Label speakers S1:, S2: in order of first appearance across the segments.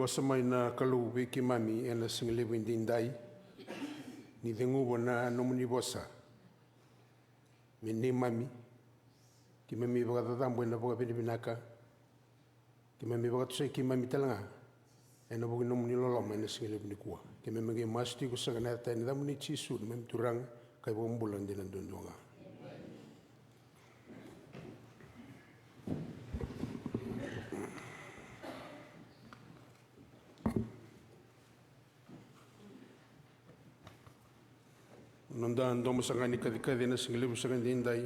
S1: wasamai na kalau wiki mami ena single windindai ni dengu wana nomuni bosa mini mami ki mami baga tatambo ena baga binaka ki mami baga tusai ki mami talanga ena baga nomuni loloma ena single windikua ki mami ge masti ko sagana ta ena muni chisu mami turang kai baga mbulan dinan dondonga. Nanda ndomo sangani kadikadi na singlibu sangani indai.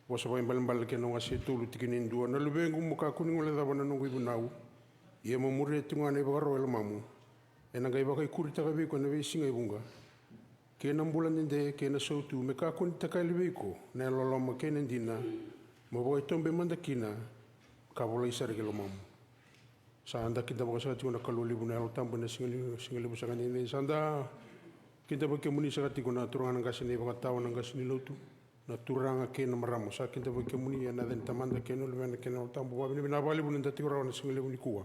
S1: Wasa pa imbal ke no ngasi tulu tikinin dua na lubengu muka kuning wala da wana nungu ibunau. Ia mamure tinga ne bagaro el mamu. Ena gai bakai kurita kabe ko na be singa ibunga. Ke na mbulan dinde ke na sautu me ka kun takai lebeko na loloma ke nendina. Mo tombe mandakina ka bola isar ke lo mamu. Sanda kita baga sa na kaluli buna el tambo na singlibu sangani indai sanda kita bagi muni sakati guna turang angka sini baga tahu angka sini lotu na turang ke na maramo sa kita bagi muni na den tamanda ke no lena ke no tambo wa bini bali buni tati ora na single buni kuwa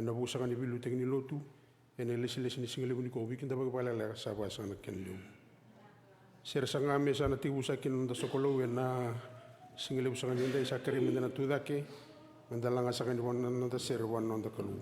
S1: na bu sakani bilu tekni lotu ene lesi ni single buni ko bi kita bagi pala la sa ba sana ken lu ser sanga me sana ti usa kin da sokolo na single bu sakani ndai sakari me na tu dake mandalanga sakani wan na da ser wan na da kalu.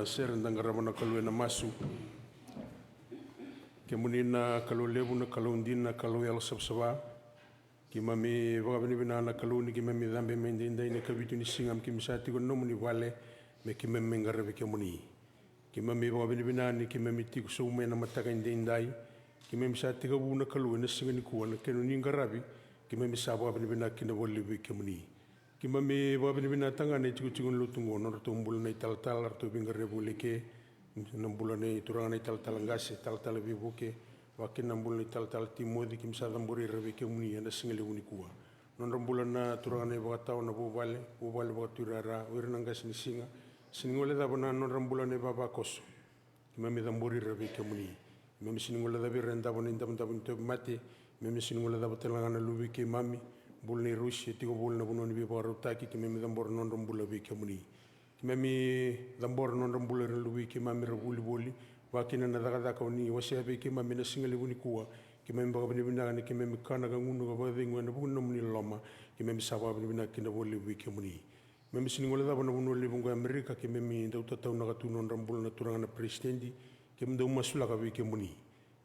S1: Ser ndangara na kalu na masu ke munina kalu lebu na kalu ndina kalu el sabsaba ki mami baga bini bina na kalu ni ki mami dambe mendinda ina kabitu ni singam ki misati ko no muni wale me ki mami ngarabe ke muni ki mami baga bini bina ni ki mami tiku so me na mataka indai ki mami sati ka bu na kalu na singa ni kuwa na kenu ni ngarabe ki mami sabo bini bina ki na wale be ke muni ki mami baga bini bina tanga ne tiku lutungo no to mbul na tal arto bingare bulike nambula ne turanga ne tal ngase tal bibuke wakin nambula ne tal timodi kim sa damburi rebe ke muni na single unikua non rambula na turanga ne baga taw na bubale baga turara wirna ngas ni singa siningole da bana non rambula ne baba koso ki mami damburi rebe ke muni mami siningole da birenda boninda to mate mami siningole da batelanga na lubi ke mami bulni rushi tigo bulna bunoni bi baro taki ki memi dambor non rambula bi kemuni ki memi dambor non rambula lubi ki mami rabuli boli wakina na daga daka ni wase bi ki mami na singali buni kuwa kimem baka binibina ni kimem kana ka ngunu ka ba dengu na buno muni loma kimem sawa binibina kina boli wiki muni mem sini ngole da bana buno le bunga Amerika kimem da utatau na katuno rambul na turanga na presidendi kimem da umasula ka wiki muni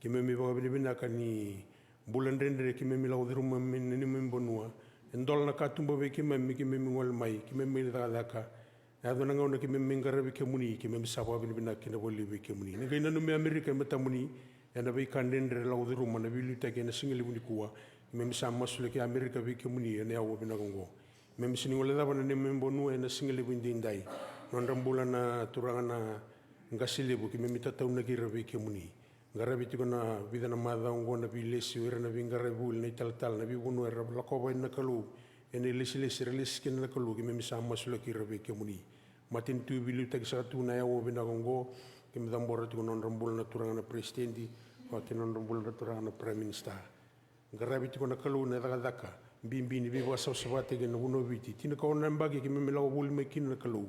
S1: kimem baka binibina ni bulan rendre kimem la udruma min ni mem bonua endol na katumba be kimem ngol mai kimem da daka na dona ngona kimem ngara wiki muni kimem sawa binibina kina boli wiki muni ni gaina no me Amerika meta muni ena bei kandendre la udruma na bilu take na singeli muni kuwa mem sa masule ke Amerika wiki muni ena ya wobina gongo mem sini ngole da bana ne mem bonua ena singeli windi ndai non rambula na turanga na ngasile bu kimem tatau na kira wiki muni ngara biti kona vidana madha ngona bilesi wera na vingara bul na tal na bibunu era la koba na kalu ene lesi relis ken na kalu kimem sa masule kira wiki muni matin tu bilu take sa tu na ya wobina gongo kim dambora tu non rambul na turanga na presidenti o te non rambul na turanga na prime minister ngarabi tu na kalu na daka bimbi ni biwa sa sabate gen uno viti tina ka ona mbagi kim me lawa bul me kin na kalu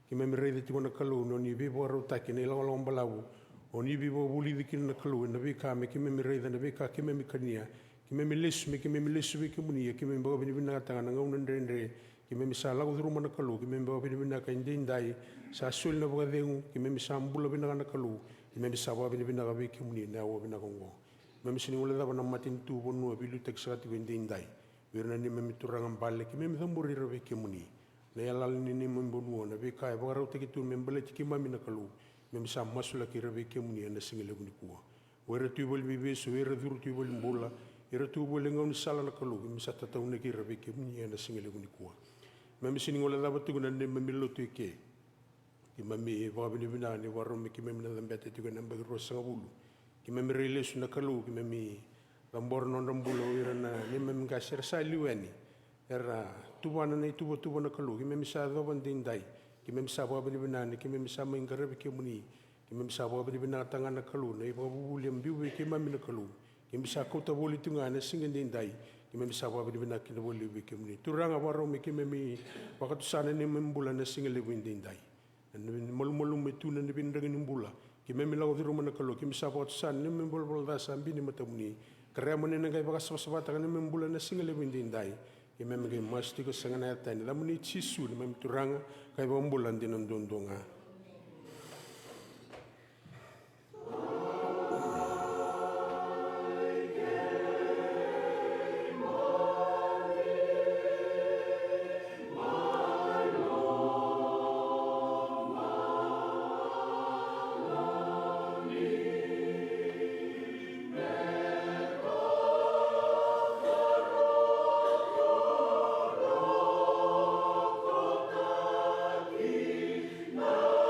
S1: kim me rede tu na kalu no ni biwa ro ta kin lawa lawa mbalawu o ni biwa buli dikin na kalu na bi ka me kim me rede na bi ka kim me kania kim me lesu kim ni kim me bawa bini na tanga na ngau ndendre kim me sa lawa duru na kalu kim me bawa bini ka indai sa sul na baga dengu kim sa mbula bina na kalu kim sa bawa bini ka bi kim ni na wo bina kongo mem sini wala da bana matin tu bonu bilu tek sa tu indai wirna ni mem turanga balle kim thamburi rebe kim ni na yalal ni mem bonu na bi kai baga rawte ki tu mem bele ki mami na kalu mem sa masula ki rebe kim ni na singele ni kuwa wera tu bol bibe so wera dur tu bol mbula ira tu bol ngon sala na kalu kim sa tatau na ki rebe kim ni na singele ni kuwa mem sini wala da batu na mem lo tu ke kimami baga bina ni warom ki mem na mbete tu na mbagi rosa bulu kimami reles na kalu kimami lambor non rambulo irana nimem gasir sa liweni era tubana na tubo na kalu kimami sa do bandindai kimami sa baga bina ni kimami sa mangara kimuni kimami sa baga bina tanga na kalu na ibaga buliam biwe kimami na kalu kimami sa kota boli tunga na singindindai kimami sa baga bina kinaboli kimuni turanga warom kimami wakatu sana nimem bulan na singele windindai malu metu na bin dengan nimbula kimem law di rumah nakalo kim sabot san ni membol bol da sambi ni matamuni kare mone na gai bagas sabata kan membula na single windin dai kimem gai masti ko sangana tan la muni chisu ni mem turanga kai bombulan dinan dondonga
S2: No.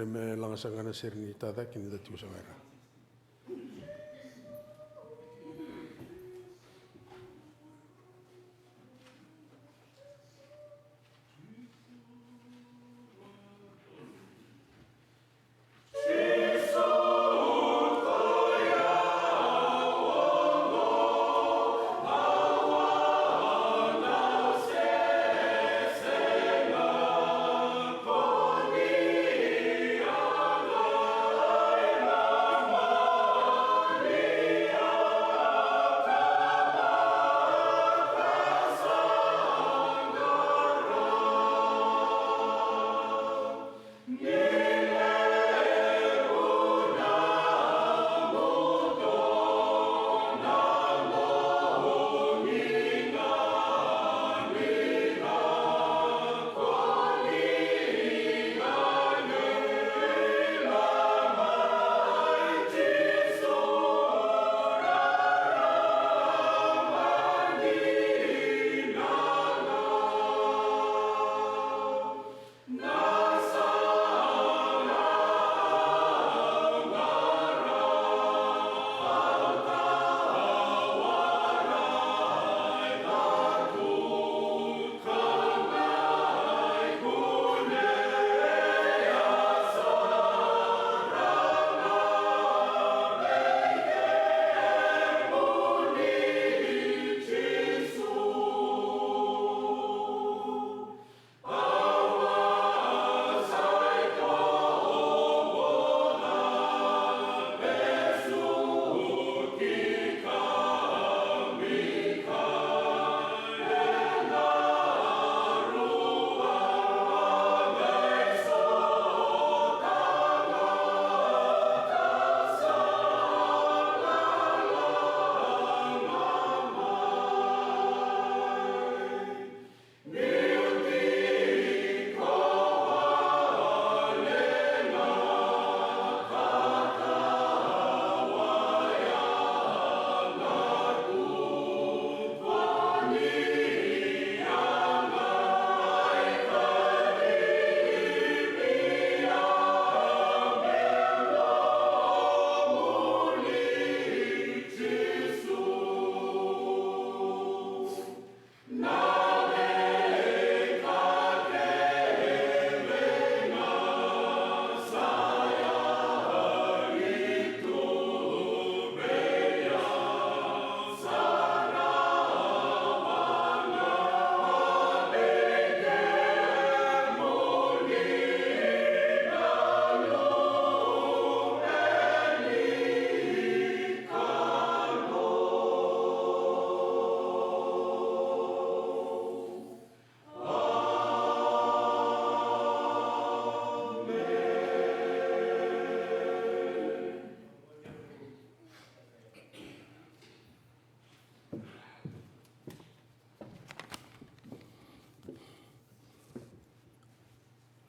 S1: me langasangana serni tata kini datu sangara.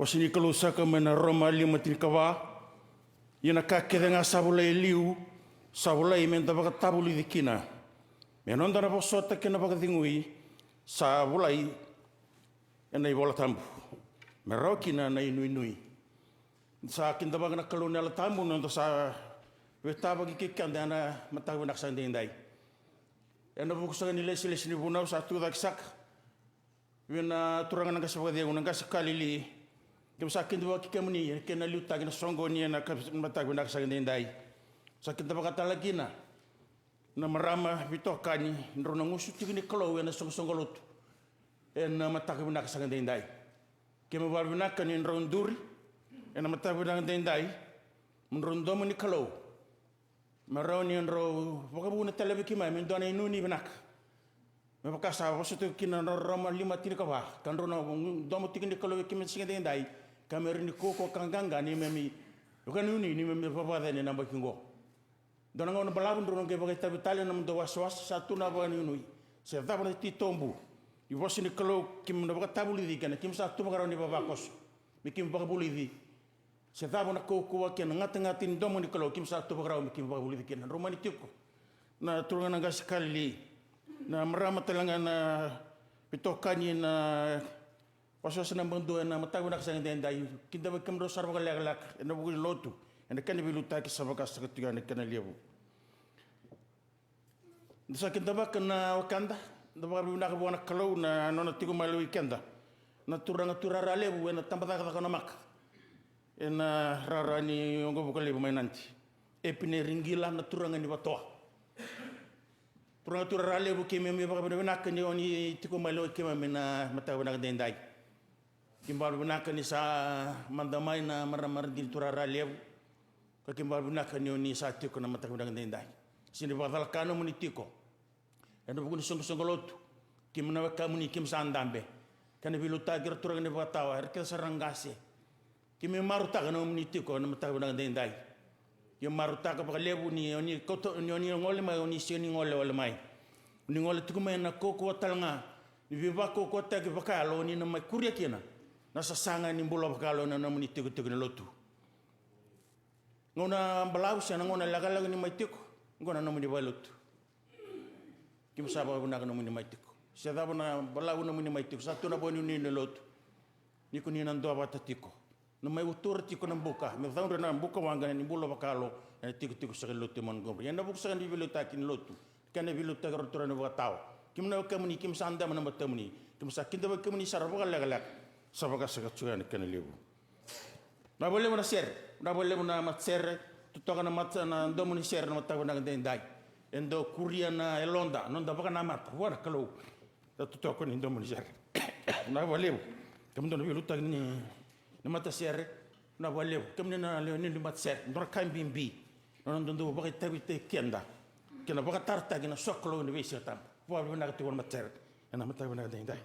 S2: Wasini kalusaka mena Roma lima tirikawa. Ina kakere nga sabulai liu. Sabulai menta baka tabuli dikina. Menonda na posota kena baka dingui. Sabulai ena ibola tambu. Merokina na inui nui. Sa kinda baka na kalune ala tambu nonda sa wetaba kikikanda ana matawa naksan dindai. Ena bukusa ni lesi ni bunau sa tu daksak. Wena turangan nga sabaka dia unang sekali li. Kaya sakin dua kikamuni kena luta kena songo ni na matag nak sa dindai. Sakin daba kata lagi na marama bitokani ndro na ngusu tigni kalo na songo lut. Na matag nak sa dindai. Kaya mabalbinak ni ndro nduri na matag nak dindai. Mndro ni kalo. Maroni ndro bakabu na telebi kimai mendona inuni benak. Mapakasa wasu tu kina Roma lima tirikawa. Kandro na domo tigni kalo kimai sa dindai. Kamera ni koko kanganga ni memi bukan ni memi papa ni namba kingo dona ngona balabun dron ke bagai tabitali nam do waswas satu na bani nui se daba ti tombu i vosi ni kalo kim na baga tabuli di kana kim satu bagaro ni babakos mi kim baga buli di se daba na koko wa ken ngati ni domo ni kalo kim satu bagaro mi kim baga buli di kana romani tiko na turungan nga sekali na marama talanga na pitokani na Paso sa nambang doon na matago na kasang dendai. Kinda ba kamro sa mga lagalak. Ena buku lotu. Ena kan biluta ki sabaka sa katiga na kan liabu. Sa kinda ba kana wakanda. Da ba bina ka buana kalau na nona tigo malu ikenda. Na turanga lebu ena tambata ka na mak. Ena rara ni ongo buka lebu mai nanti. Epine ringila na turanga ni batoa. Turanga lebu ki me ba bina ka ni oni tigo malu ki me na matago na dendai. Kimbal bunaka ni sa mandamay na maramar din turara lebu. Kimbal bunaka ni oni sa tiko na matagundang dendai. Sinibadal kano muni tiko. Ano bugun song-songolotu. Kim na kamuni kim sa andambe. Kana biluta gira turang ni batawa herkel sarangase. Kim maruta kano muni tiko na matagundang dendai. Yung maruta ka pa lebu ni oni koto ni oni ngole mai oni sioni ngole wala mai. Ni ngole tiko mai na koko talanga. Ni biba koko ta ki bakalo ni na mai kuria kina. Nasa sanga ni mbola bakalo na namuni tigo-tigo na lotu. Ngona balau siya na ngona lagalag ni may tiko. Ngona namuni balutu. Kimasaba ko na namuni may tiko. Siya dabo na balau namuni may tiko. Sa ito na po ni lotu. Ni ko ni nandoa bata tiko. Na may utur tiko ng buka. May taon na ang buka wanga ni mbola bakalo na tigo-tigo sa lotu man gombre. Yan na buka sa ni biluta kin lotu. Kaya biluta ka rotura na buka tao. Kimna kamuni kimsanda man na matamuni. Kimsa kinda ba kamuni sarabaka lagalak. Sabaka sa katsuyan kan libu. Na boleh mo na share, na boleh mo na mat-share, tutoka na mat na ndo mo ni share na matago na dendai. Endo Korea na Elonda, nonda baka na mat, wala kalau. Tutoka ni ndo mo ni share. Na boleh mo. Kamu ndo biluta ni na mata share, na boleh mo. Kamu na ni mat share, ndo kan bimbi. Ndo baka tabi te kenda. Kena baka tarta gina soklo ni besi tam. Wala na katuan mat share. Na matago na dendai.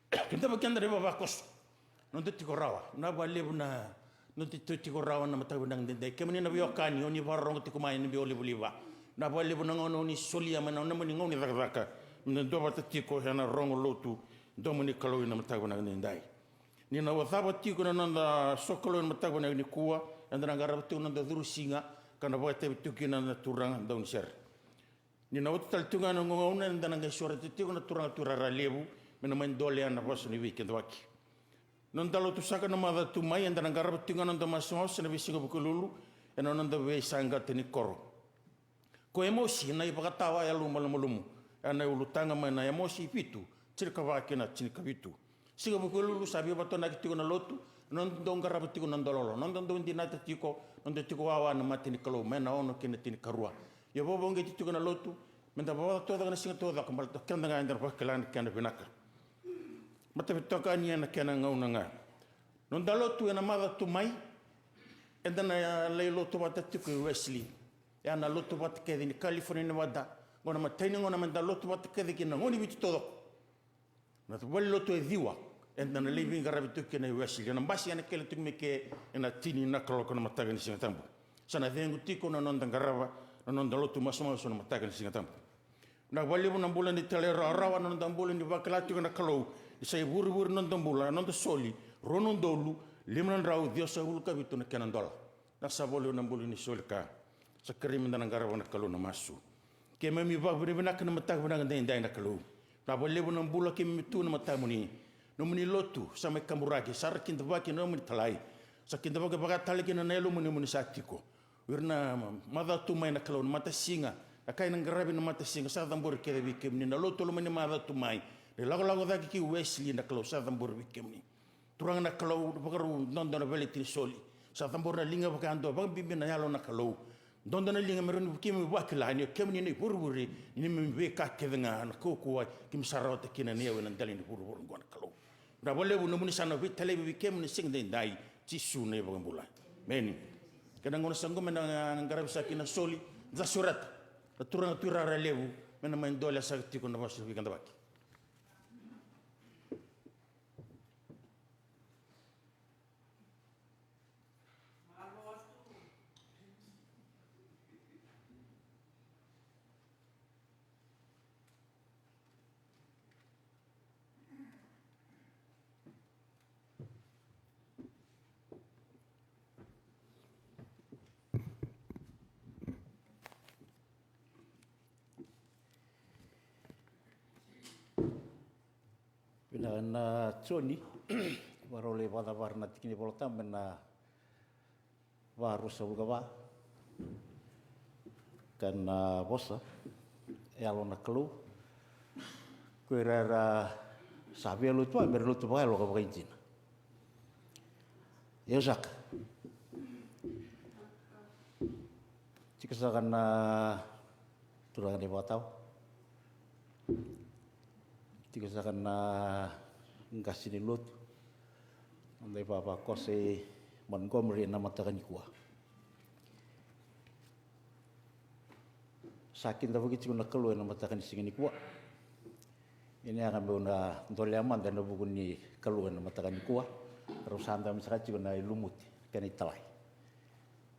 S2: Kita bagian dari babakos, nanti tiko rawa, na balik na nanti tiko rawa na matago nang dendai. Kemana na biokani, oni barong tiko main ni bioli buliba. Na balik na ngono ni solia mana na mani ngoni raka, nanti dua bata tiko hana rong lotu, dua mani kalau na matago nang dendai. Ni na wasaba tiko na nanda sokolo na matago nang ni kuwa, anda nangara tiko nanda duru singa, kana bawa tebi tiko na turang daun share. Ni na utal tiko na ngona anda nangga suara tiko na turara lebu. Menaman dole ana pas ni weekend waki. Non dalo tu saka na mada tu mai anda ngarap tinga non da masmo na bisinga bukululu eno non da we sanga tini koro. Ko emosi na ipakatawa ya lumu ana ulutanga mana emosi pitu cirka waki na cirka pitu. Singa bukululu sabi bato na kitiko na lotu non do ngarap tiko non dololo non do ndinata tiko non do tiko wawa na matini kalau mena ono kina tini karua. Ya bobo nge tiko na lotu menda bawa toda na singa toda kambal to kanda nga ndar pakelan kana binaka. Mata bitoka ni na kena ngauna nga. Non dalo tu na mada tu mai. Enda na leilo tu bata tiku Wesley. Ya na lotu bata kedi ni California na wada. Ngona mataini ngona menda lotu bata kedi kina ngoni bitu todo. Na tu bali lotu e diwa. Enda na living garabi tu kena Wesley. Na mbasi ana kele tu meke ena tini na kalo kona mataga ni singa tambu. Sana vengu tiko na non dangarava na non dalo tu masoma so na mataga ni singa tambu. Na bali mo na bulan ni tele rawa na non bulan ni bakalati na kalau. Saya buru-buru nonton bola, nonton soli, ronon dolu, liman rau dia sahul kabitu nak kenan dola. Nak sabolu nambulu ni soli ka, sekerim dan negara wana kalau namasu. Kami mibah beri benak nama tak benak dendai nak kalau. Tak boleh nambulu kami tu nama tamuni, nomuni lotu sampai kamburaki, sarakin tebaki nomuni talai, sakin tebaki bagat talai kena nelu muni satiko. Wirna mada tu mai nak kalau mata singa, akai nangarabi mata singa, sa tambur kere bikem ni na lotu lumani mada tu mai. Lago-lago daki ki Wesley na kalau sa tambor bikem ni. Turang na kalau bakaru nonton na beli tiri soli. Sa tambor na linga bakando bang bibi na yalo na kalau. Nonton na linga meron bikem wakila ni kemni ni buru-buru ni mbe ka kedenga na kokua kim sarota kina ni awen ndali ni buru-buru ngona kalau. Na bole bu numuni sana bi tele bikem ni sing dai tisu ne bang bula. Meni. Kadang ngona sanggo mena ngarab sakina soli za surat. Turang turara lebu mena main dola sakti ko na basu bikanda baki.
S3: Pina Johnny varole vada varna tikini volta mena varu sabugawa kan bosa e alona kelu kuera sabe lu tu mer lu tu vai lo ka vaintina eu saka chikasakan turang de botau chikasakan ngasini lut andai papa kose Montgomery na matakan kuah. Sakin tahu kita guna keluar na matakan singini kuah. Ini akan beruna doleaman dan buku ni keluar na matakan kuah. Terus anda misalnya guna lumut kena italai.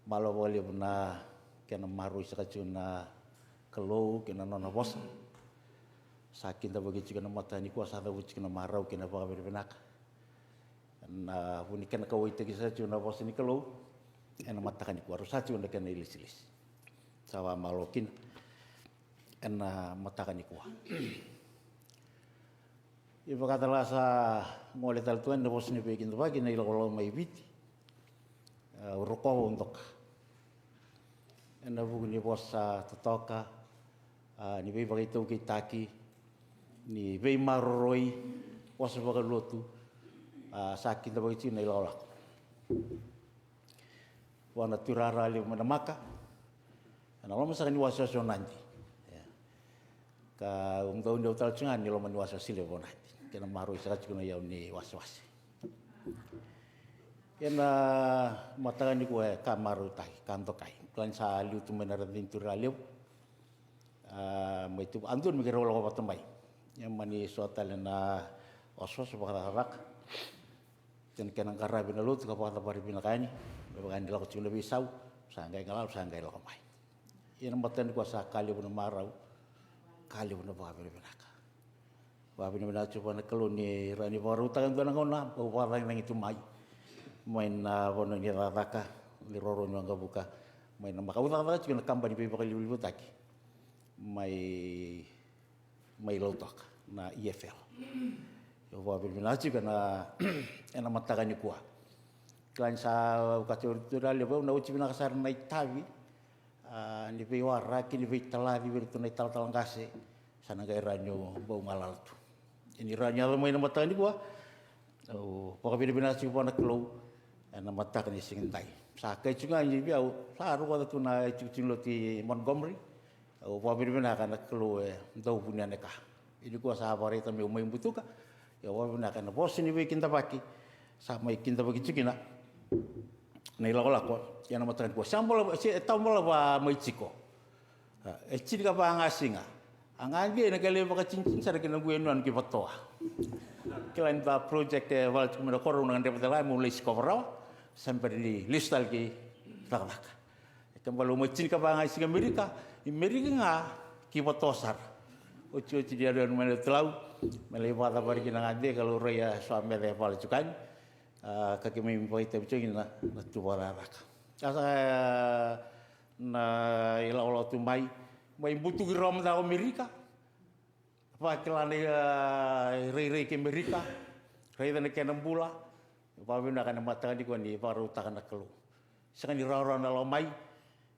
S3: Malu boleh guna kena maru misalnya guna keluar kena nona bos. Sakin tahu kita guna matakan kuah sada kita guna marau kena bawa berbenak. Na unikan kau itu kisah cuma bos ini kalau enak matakan itu harus saja unda kena ilis-ilis sawa malokin enak matakan itu ibu kata lah sa ngoleh tal tuan na bos ini bikin tu bagi na kalau mai biti rokok untuk enak bukan ni bos totoka ni bei bagi tu kita ki ni bei maroi bos bagi lotu sakit na bagi Cina ilalak. Wana turara ali mana maka. Ana lama sakani wasa so nanti. Ka tahun dia utal cengan ni lama wasa sile bonati. Kena maru sakat kuna yau ni was-was. Kena matakan ni kuai kamaru tai kanto kai. Tuan sa liu tu menara tintura liu. Mai tu antun mikir lo ko patamai. Yang mani sotal na os-os bakar dan kena karena bina lut kapal tapari bina kaini bagan di laut cuma bisau sanggai ngalal sanggai lo kamai ini matan kuasa kali bina marau kali bina bawa bina coba nak kelun ni rani baru tangan tuan ngona bawa yang itu mai main bono ni raka di roro nyangga buka main nama kau tak cuma kampani pipa kali libu taki mai lautak na EFL Bawa berminasi karena enak matakan ni kuah. Kelain sa kacau tu dah lepas nak uci bina kasar naik tawi, ni pewara kini pewitala di beritu naik tal kasih. Sana gaya ranyo bau malal tu. Ini ranyo main matakan ni kuah. Pakai berminasi pun nak keluar, enak matakan ni singai. Sakai juga ni biau. Saru kata tu naik cuci loti Montgomery. Pakai berminasi nak keluar, tahu punya nekah. Ini kuah sahabat itu memang butuh kah? Ya wabah nak kena bos ini bikin tabaki sama ikin tabaki cikina nai lakola ko yang nama tren ko sambal tambal ba mai ciko ciri ka ba ngasinga angange na kale ba cincin sar kena gue nuan ki patoa kelain ba project wal cuma korong dengan dapat lain mulai sekolah sampai di listal ki tak kembali mai ciri ka ba ngasinga Amerika nga ki patosar uci dia ada mana telau melihat apa lagi nanti kalau raya suami dia paling cukai kaki mimpi itu macam na tu bararak asa na ilau tu mai butuh geram dah Amerika apa kelani rei ke Amerika rei dan ke Nambula apa benda kan mata di kuan di baru takkan nak kelu sekarang di rara na lomai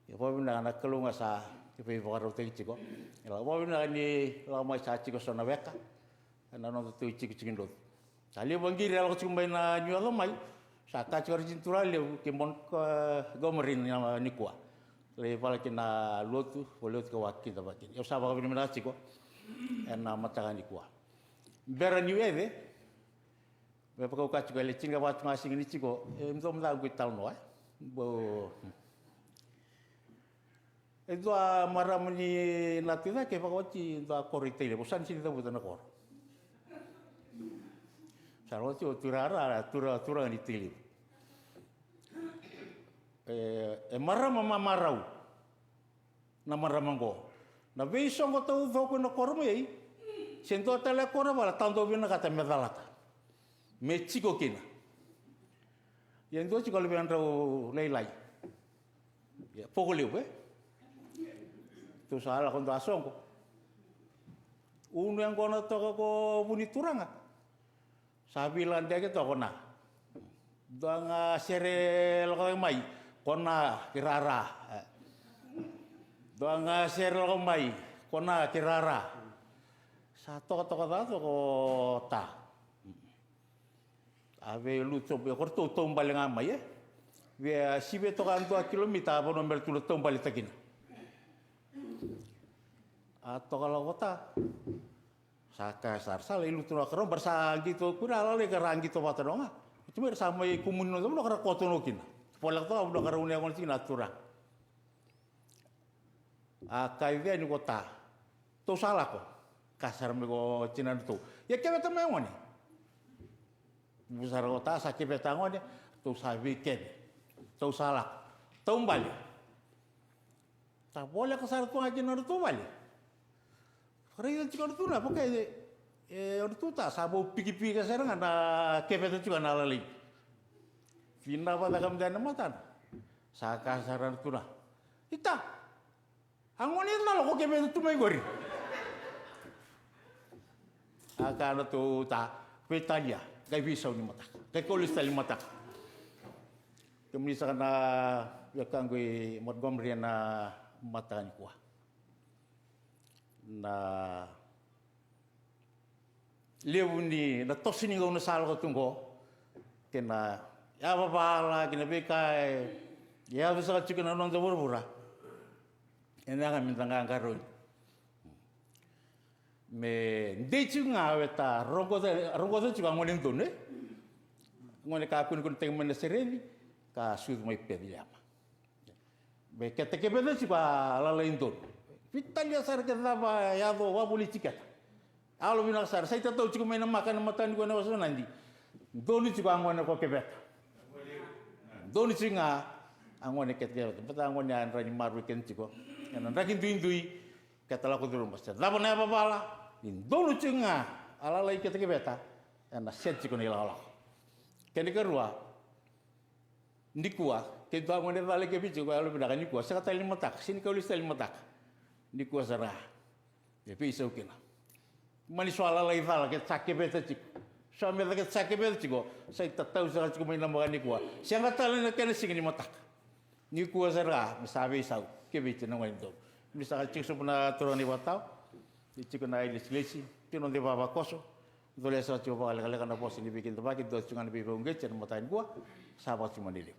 S3: apa benda nak kelu ngasa tapi baru tegi ciko apa benda ni lomai saci ko sona beka ana no tu cikin lot tali bangi rel ko cuma na nyualo mai saka cor cintura le ke mon gomerin ni kuah le pala kena lotu boleh ke wakil tabakin yo saba ko mina ciko ena matakan ni kuah beran yu eve be ko ka ciko le cinga wat ngasing ni ciko mtom la ko tal no bo itu maram ni natina ke pakoci to korite le bosan sini to butan ko Sarwa tu turara ni tili. Maram marau. Na maram ngo. Na beiso ngo tu voko no kormo ei. Sento tele kormo bala tanto bina kata medalata. Me chico kina. Yang tu chico lebih andau leilai. Ya poko liu Tu salah kon asong ko. Uno yang kono to ko buni turanga. Sabilan dia gitu kona. Doang sere lo mai kona kirara. Doang sere lo mai kona kirara. Satu kata kota. Ave luto be korto tombal ngamai ya. Ve sibe to kan 2 kilometer apa nomor tulo tombal takin. Atau kalau kota saka sarsal ilu tu nakaro bersagi tu kura ala le karangi tu mata donga cuma sama kumun no no kara koto no kin polak tu abdo kara unia kon sina tura akai ve ni kota tu salah ko kasar me ko cinan tu ya kebe ta me ngoni besar kota sakit betangone tu sabi kebe tu salah tu balik tak boleh kasar tu ngaji no tu balik Karena itu juga na pakai orang tua sabo pigi-pigi sekarang ada kepet juga nalali. Fina pada kami dan matan. Saka saran tu na. Ita, angon itu nalo kok kepet tu megori. Akan tu ta petanya, kaya bisa ni mata, kaya kolis tali mata. Kemudian sana ya kan gue Montgomery na mata ni kuah. Na leuni na tosini ko na sal ko tungko kena ya bala kena bekai ya bisa chicken non zabur bura ena kan minta ngangkarun me dechu ngaweta rongo chiba ngonen tone ngone ka kun teng men sereni ka sud mai pediama be keteke bedo chiba la lain ton Vitalia sar ke dava ya do wa politika. Alo bina sar sai tato chiku mena makan matan ko na waso nandi. Doni chiku angone ko kebet. Doni chinga angone ketke. Pata angone an rani maru ken chiku. Yana rakin duindui katala ko dulu mas. Dava na bala. Din doni chinga ala lai ketke beta. Yana set chiku ni lala. Kene kerua. Ndikua ke do angone vale ke bichu ko alo bina kan nikua. Sakata lima tak. Sini kau lista lima tak. Di kuasa rah, tapi isu kena. Mani soal lagi fal, kita sakit betul cik. Suami kita sakit betul cik. Saya tak tahu saya cuma ini nama ni kuah. Siapa tahu ni kena sih ni matak. Ni kuasa rah, misalnya isau, kebicu nama itu. Misalnya cik sebenarnya turun di batau, cik kena ilis lesi, turun di bawah koso. Boleh saya coba kali karena pos ini bikin tempat itu cuma lebih bangga, jangan matain kuah. Sahabat cuma diri.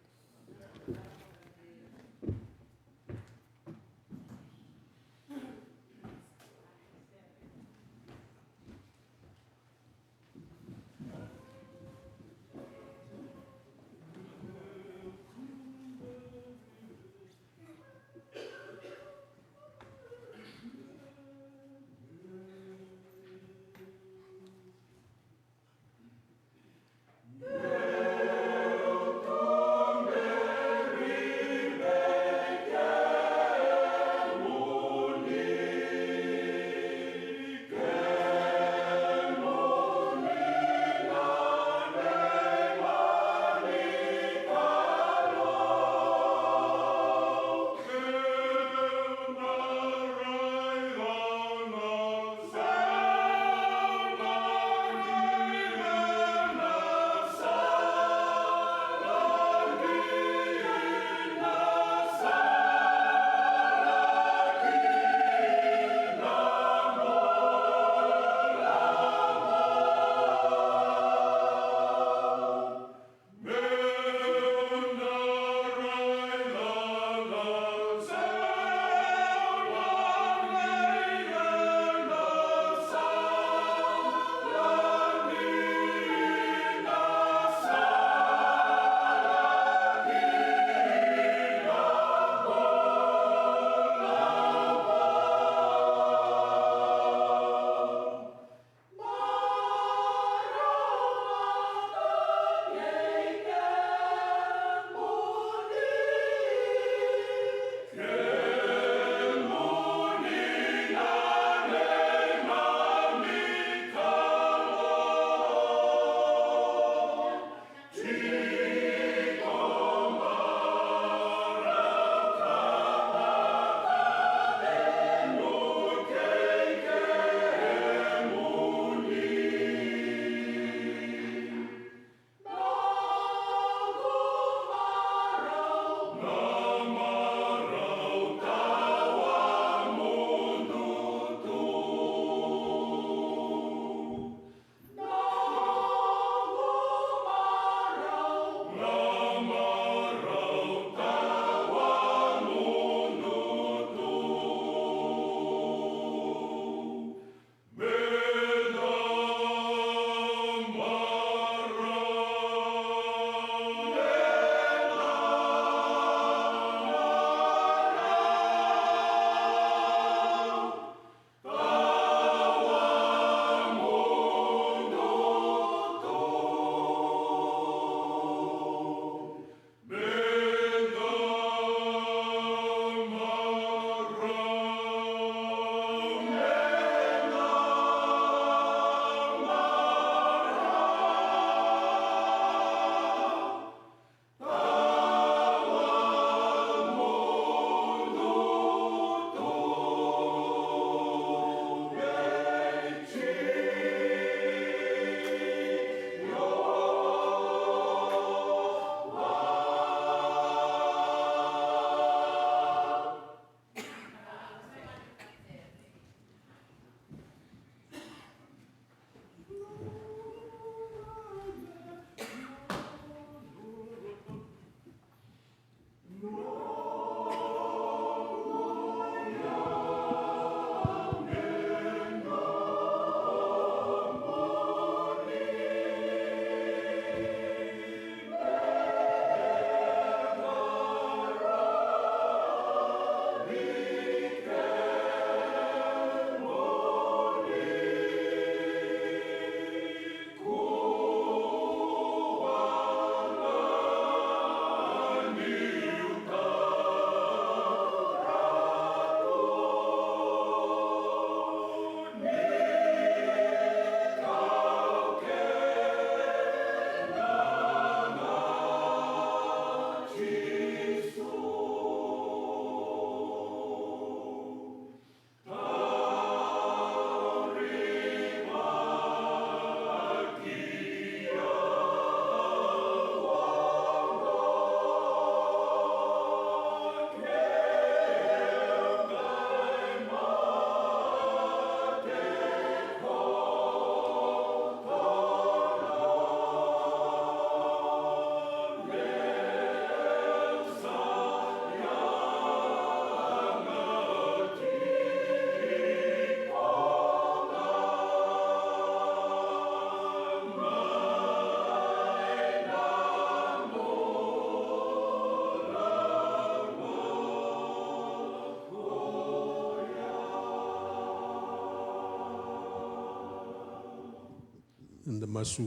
S1: nda masu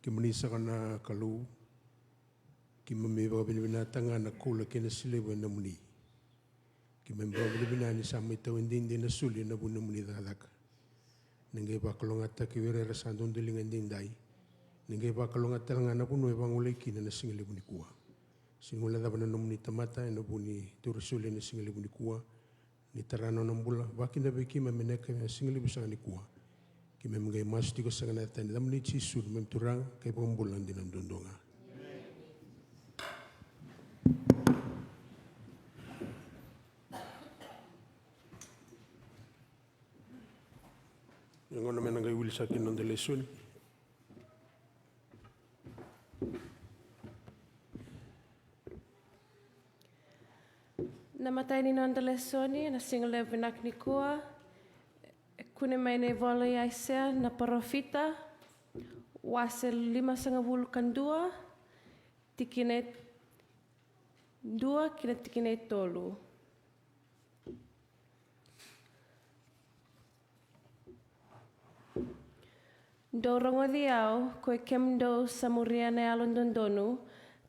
S1: ke manisa kana kalau ki mame ba bina tanga na kula ke na sile na muni ki mame ba bina ni sama ita wendin na suli na buna muni dalaka ningai ba kalongata ki wera rasandon delingan dindai ningai ba kalongata ngana kuno e bangule ki na singile buni kuwa singula da bana muni tamata na buni turisuli na singile buni kuwa ni tarano nambula bakin da beki mame neka singile bisa ni kuwa ki meme ngai mas tiko sangana tani dam ni chisu mem turang kai pembulan dinam dondonga. Yang ona mena ngai wili sakin non de lesun.
S4: Namatay ni non de lesoni na single vinak ni kua. Kune mai nei vola iaisea na parofita, wase 5.2, tikine 2, kina tikine 3. Do rongodi au, koe kemdo samuria ne alondondonu,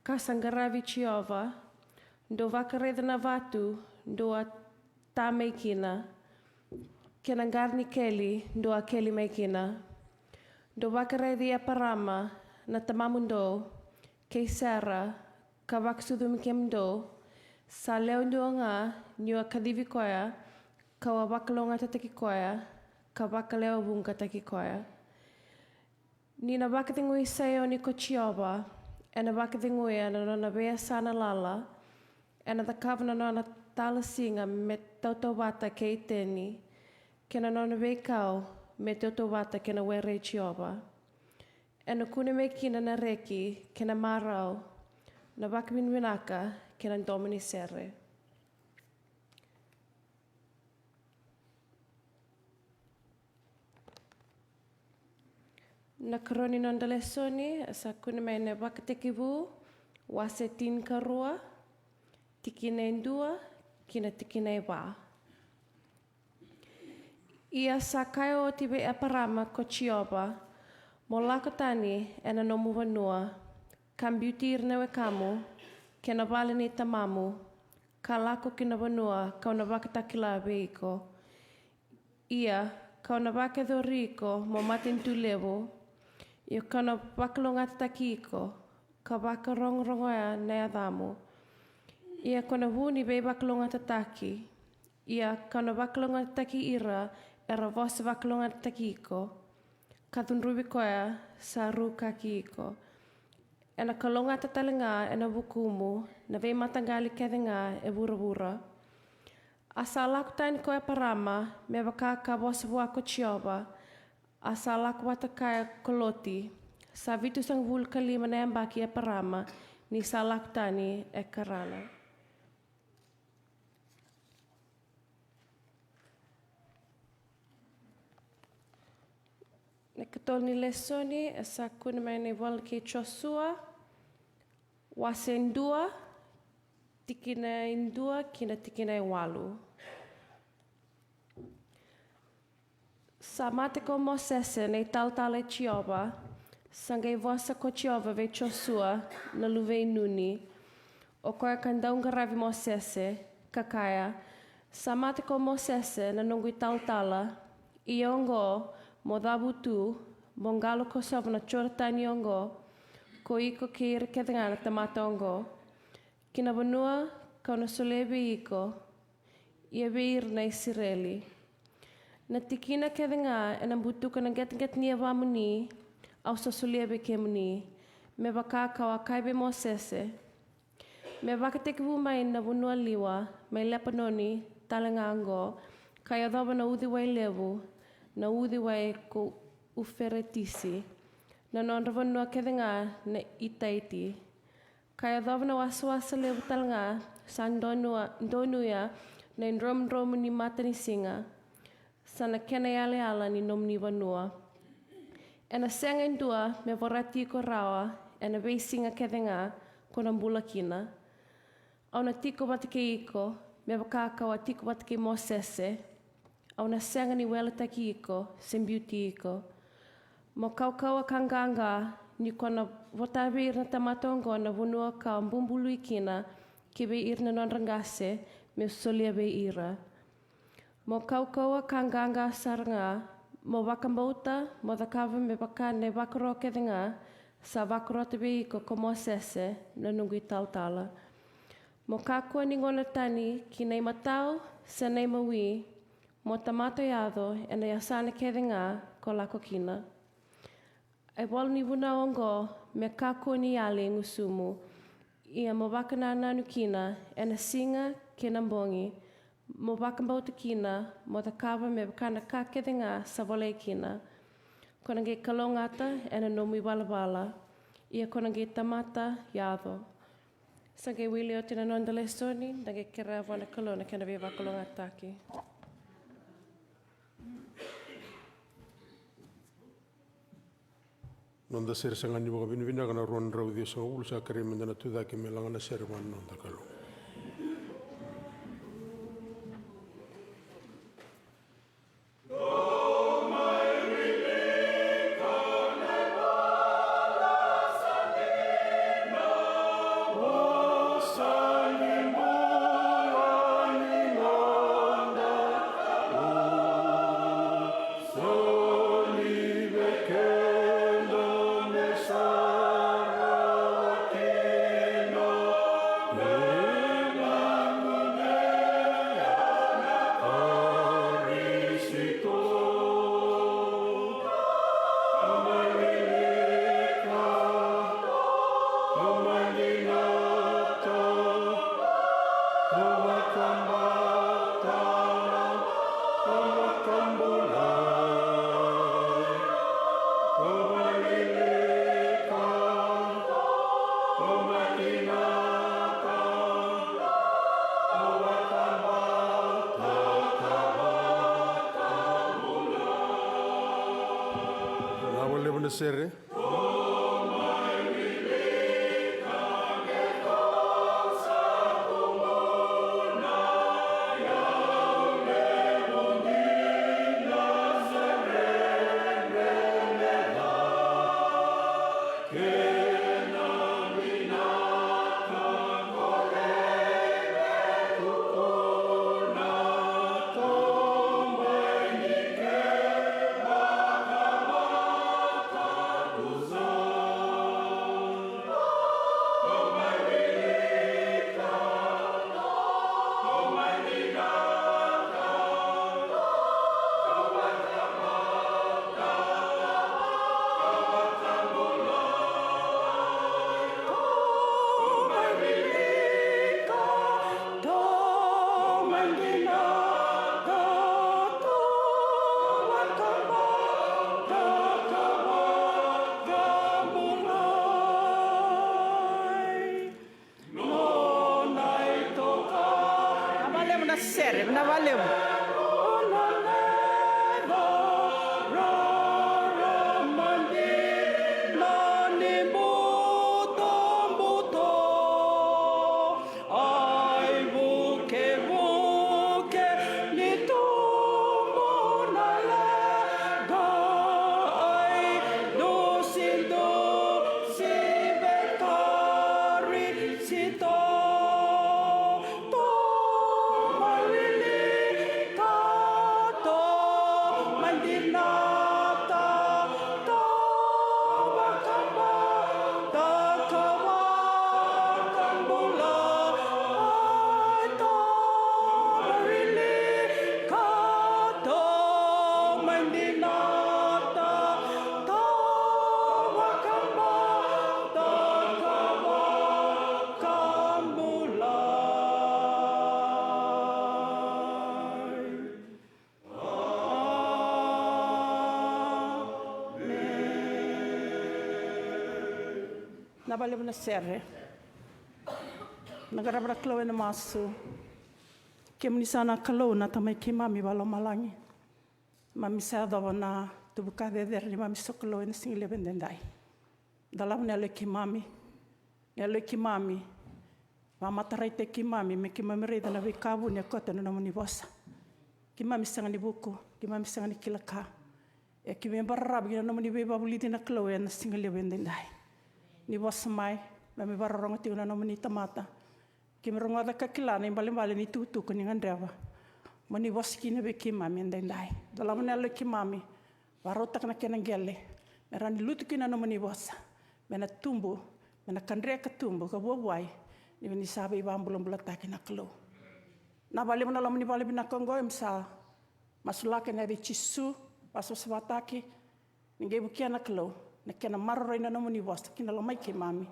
S4: kasangaravi chiova, do vakaredana vatu, do a tameikina, kena garni keli doa keli mai kina. Do wakaredi parama na tamamundo kei sara ka waksudum kemdo sa leo nga nyua kadivi koya ka wakalonga tataki koya ka wakaleo bunga taki koya. Nina wakatingui sayo ni kochioba ena wakatingui ana nona bea sana lala ena takavana nona talasinga me tautawata kei teni kena nona vei kau me te oto wata kena were chioba. E na kune me kina na reki kena marau na wakaminwinaka kena domini sere. Na karoni nonda lesoni sa kune me ne wakatekivu wase tin karua tikine ndua kina tikine wa. Ia sa kai o tibe e parama ko chioba, mo lako tani e na nomu vanua, kam beautyr newe kamu, ke na vale ni tamamu, ka lako ki na vanua, kau na wakatakila veiko. Ia, kau na wakadoriko, mo matin tu levo, ia kau na wakalonga takiko, ka wakarongorongoa ne adamu. Ia kona huni ve wakalonga tataki, ia kau na wakalonga taki ira, era vos wakalonga takiko. Katun rubi koya sa ru kakiko. Ena kalonga tatalinga ena wukumu, na vei matangali kethinga e vura. Asa laku tani koya parama, me wakaka vos wako chioba. Asa laku watakaya koloti, sa vitu sang vulka lima na ambaki e parama, ni sa laku tani e karana. Nekatol ni lesoni sa kuna mai nei wala ke chosua wase ndua tikina indua kina tikina walu. Sa mate ko mosese nei taltale chioba sangai vosa ko chiova ve chosua na luve nuni o koe kandaunga ravi mosese kakaya sa mate ko mosese na nungui taltala iongo mo dabutu, bongalo ko savana chortani ongo, ko iko kira ketangana tamata ongo. Kina vanua, kau na solebe iko, ia beir na Israeli. Na tikina ketanga ena butuka na get nia vamuni, au sa solebe ke muni, me waka kau akaibe mosese. Me wakatekivu mai na vanua liwa, mai lepanoni, talanga ongo, kaya dhava na udhiwai levu, na udiwai ko uferetisi, na nonra vanua kethenga na itaiti. Kaya dhavana wasawasa levu talanga san donuya na ndrom ni matani singa, sana kena yale ala ni nomni vanua. Ena senga indua me vorati ko rawa, ena vei singa kethenga ko nambula kina. Au na tiko watake iko, me wakakawa tiko watake mosese, au na senga ni wela taki iko, sem beauty iko. Mo kaukau kanganga ni kona votabe irna tamatongo na vunua ka mbumbulu ikina kibe irna non rangase me solia be ira. Mo kaukau kanganga saranga mo wakambauta mo dakava me bakane bakaro kedenga sa bakaro te be iko komo sese na nungu tautala. Mo kakua ni ngona tani ki nei matau sa nei maui mo tamato yado e nei asana kedenga ko lako kina. Ai wal ni wuna ongo me kakua ni ale ngusumu ia mo wakana nanu kina e na singa ke na mbongi mo wakambauta kina mo dakava me bakana ka kedenga sa wale kina. Kona nge kalongata e na nomi wala ia kona nge tamata yado. Sange wili o tina nondale soni, nange kera wana kalona kena viva kalonga taki.
S1: Nonda ser sangani boka vinvina kana ruan rau dia sa ulu sa kare mendana tuda ke melangana ser wan nonda kalong. Sere.
S5: Na bale na serre. Nagarabra klo na masu. Kemni sana klo na tamai ke mami balo malangi. Mami sa da na tubuka de der ni mami soklo na single bendendai. Dalam ne le ke mami. Ne le ke mami. Mama tarai te ke mami me ke mami reda na we kabu ne kota na moni bosa. Ke mami sanga ni buku, ke mami sanga ni kilaka. E ki me barra bina no mani be babuli dina klo e na single bendendai. Ni wasamai me barronga ti una no mani tamata. Ki me ronga da kakilana imbale ni tutu ko ni ngandrewa. Mani waski ne be ki mami endendai. Dalam ne ki mami. Warota kana kena gele. Merani lutu kina no mani wasa. Mena tumbu, mena kandrea ka tumbu ka buai. Ni ni sabe iba ambulon bulata kina klo. Na bali mana lamani bali bina kongo emsa. Masulake na richisu, paso sabataki. Ninge bukia na klo. Na kena maroro ina no mani wasa kina lamai ki mami.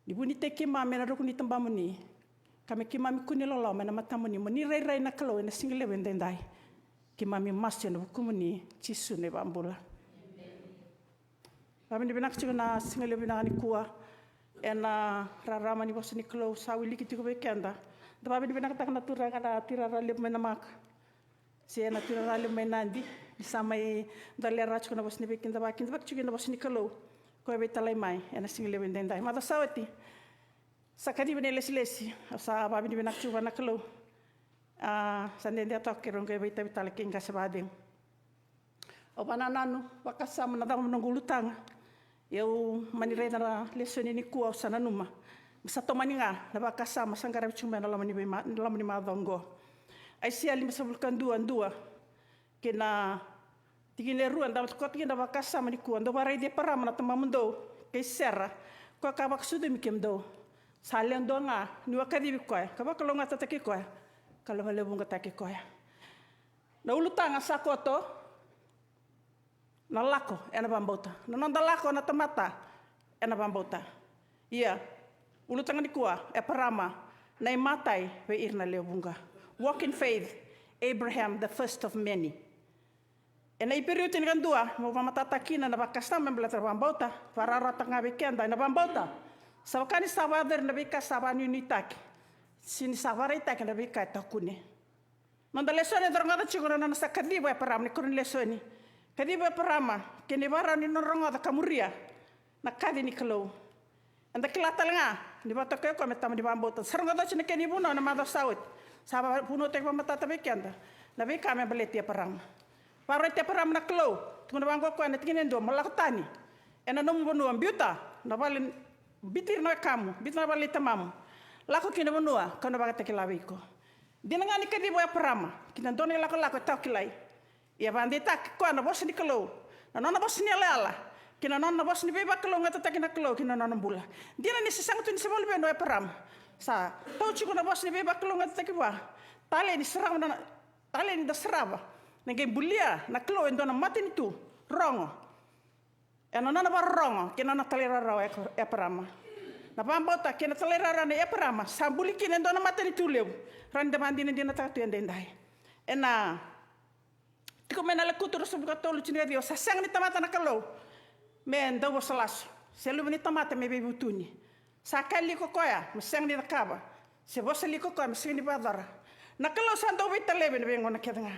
S5: Ni buni te ki mami na rukuni tambamuni. Kami ki mami kuni lolo mena matamuni mani rai na klo ina single bendendai. Ki mami masya na bukumuni chisu ne bambula. Kami ni binak juga na single binak ni kuah. Ena rarama ni bosan ni klo sawi liki tiga bekenda. Tapi ni binak tak na tura kada tirara lip menamak. Si ena tirara lip menandi. Samai dalera juga na bosan ni bekenda bakin. Tapi juga na bosan ni klo. Kau betalai mai ena single bendendai. Mata sawati. Sakadi bine lesi. Asa babi ni binak juga na klo. Sandende atok kerong kau betalai kinga sebadeng. O banananu bakasama na daw menunggulutang. Eu manirei na lesson ni kuau sana numa. Bisa tomani nga na bakasama sanggara cuma na lamani madongo. Ai sia lima sebulkan dua. Kena tigile ruan dapat kot kena bakasama ni kuau. Do barai dia param na tamamundo. Kei serra. Ko kabak sudu mikem do. Salen do nga ni wakadi bikoy. Kabak kalau nga tataki koy. Kalau halebung tataki koy. Na ulutang sakoto. Na lako ena bambota. Na nanda lako na tamata ena bambota. Ia, ulu tangan dikua parama na imatai we irna leobunga. Walk in faith, Abraham the first of many. Ena iperiut ini kan dua, mau pamatatakina na bakasta membelajar bambota, para rata ngabe kenda na bambota. Sawakani sawadar na bika sabani unitaki. Sini sawara itaki na bika takune. Nanda lesoni dorongada chigona na sakadi we param ni kurun lesoni. Kadi ba parama kini bara ni noronga da kamuria na kadi ni kalo anda kilata nga ni ba toke ko metam di bambota sarnga da chine keni buno na mada sawit saba buno tek ba mata tabe kenda na be kame beleti parama para te parama na kalo tuna bango ko na tingene ndo malakatani ena no buno ambiuta na balin bitir na kamu bitna balita mamu lako kini buno kana ba te kilawi ko dinanga ni kadi ba parama kina doni lako takilai. Ia bandita ko na bos ni kalo. Na nona bos ni ala. Kina nona bos ni beba kalo ngata takina kalo kina nona bula. Dina ni sesang tu ni sebol be no param. Sa tau chiku na bos ni beba kalo ngata takiba. Tale ni serang na tale ni da seraba. Nge bulia na kalo endo na mati ni tu. Rongo. E nona ba rongo kina na tale rara e param. Na bambota kina tale rara ne e param. Sambuli kina endo na mati ni tu lew. Randa bandina dina tatu endai. Ena Tiko mena le kutu rosa buka tolu cini dio sasang ni tamata na kalau men dawo salas selu ni tamata me bebu tuni sakali ko koya mesang ni nakaba se bosa li ko koya mesang ni badara na kalau sando bita lebe ne bengo na kedanga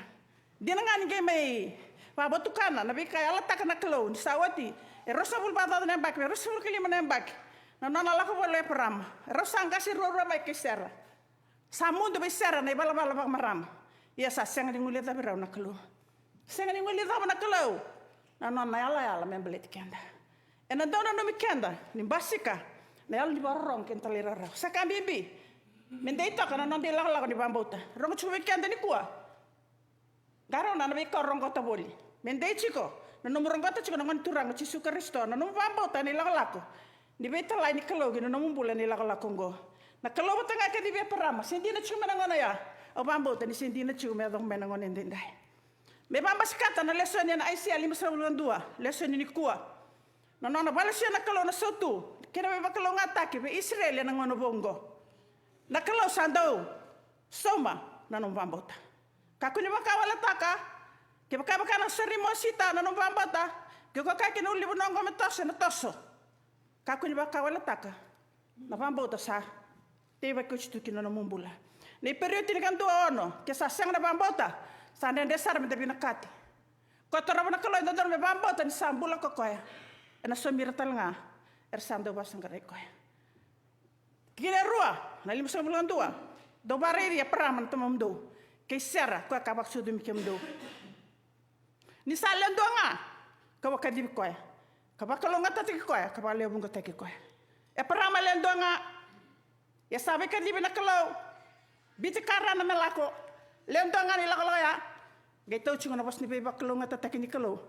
S5: dina ngani ge mai pa botukana na bika ala tak na kalau ni sawati rosa bul badara na bak rosa bul kelima na bak na nana la ko le param rosa ngasi roro mai kesera samundo be sera na bala bak maram ya sasang ni ngule ta berau na kalau Senga ni ngoli dama na kalau. Na nona yala membelet kenda. Ena dona no mi kenda ni basika. Na yala di barong kenta lirara. Saka bibi. Mendeita kana non de la ni bambota. Rong chu kenda ni kuah. Garo na be ko rong kota boli. Mendei chiko. Na no rong kota chiko na turang chi su Kristo. Na no bambota ni la ko. Ni beta lai ni kalau gino no mumbula ni la ngo. Na kalau tanga ka di be parama. Sendi na chuma na ngona ya. O bambota ni sendi na chuma dong menangon endendai. Me bamba sikata na lesson na ICA 512 lesson ni kuwa na nona balasya na kalo na sotu kena me bakalo ngatake be Israel na ngono bongo na kalo sandau soma na no bambota kakuni bakawala taka ke bakabaka na serimo sita na no bambota ke ko kake no libo nongo metoso na toso kakuni bakawala taka na bambota sa tebe ko chitu kino no mumbula ni periodi ni kanto ono ke sa sang na bambota Sanda desar me tabi nakati. Kotora na kalau ndor me bambota ni sambula ko koya. Ena somira talnga sando basangare koya. Kile rua na lim sambulan tua. Do bareri ya praman tamamdo. Kay sera ko kabak sudu mi kemdo. Ni sa lendonga. Ka wa kadibi koya. Ka ba kalonga tatiki koya. Ka ba lebunga tatiki koya. E parama lendonga. Ya sabe kadibi na kalau. Biti karana melako. Lendonga ni lako ya. Gaitau cunga na bos ni beba kalonga tataki ni kalau.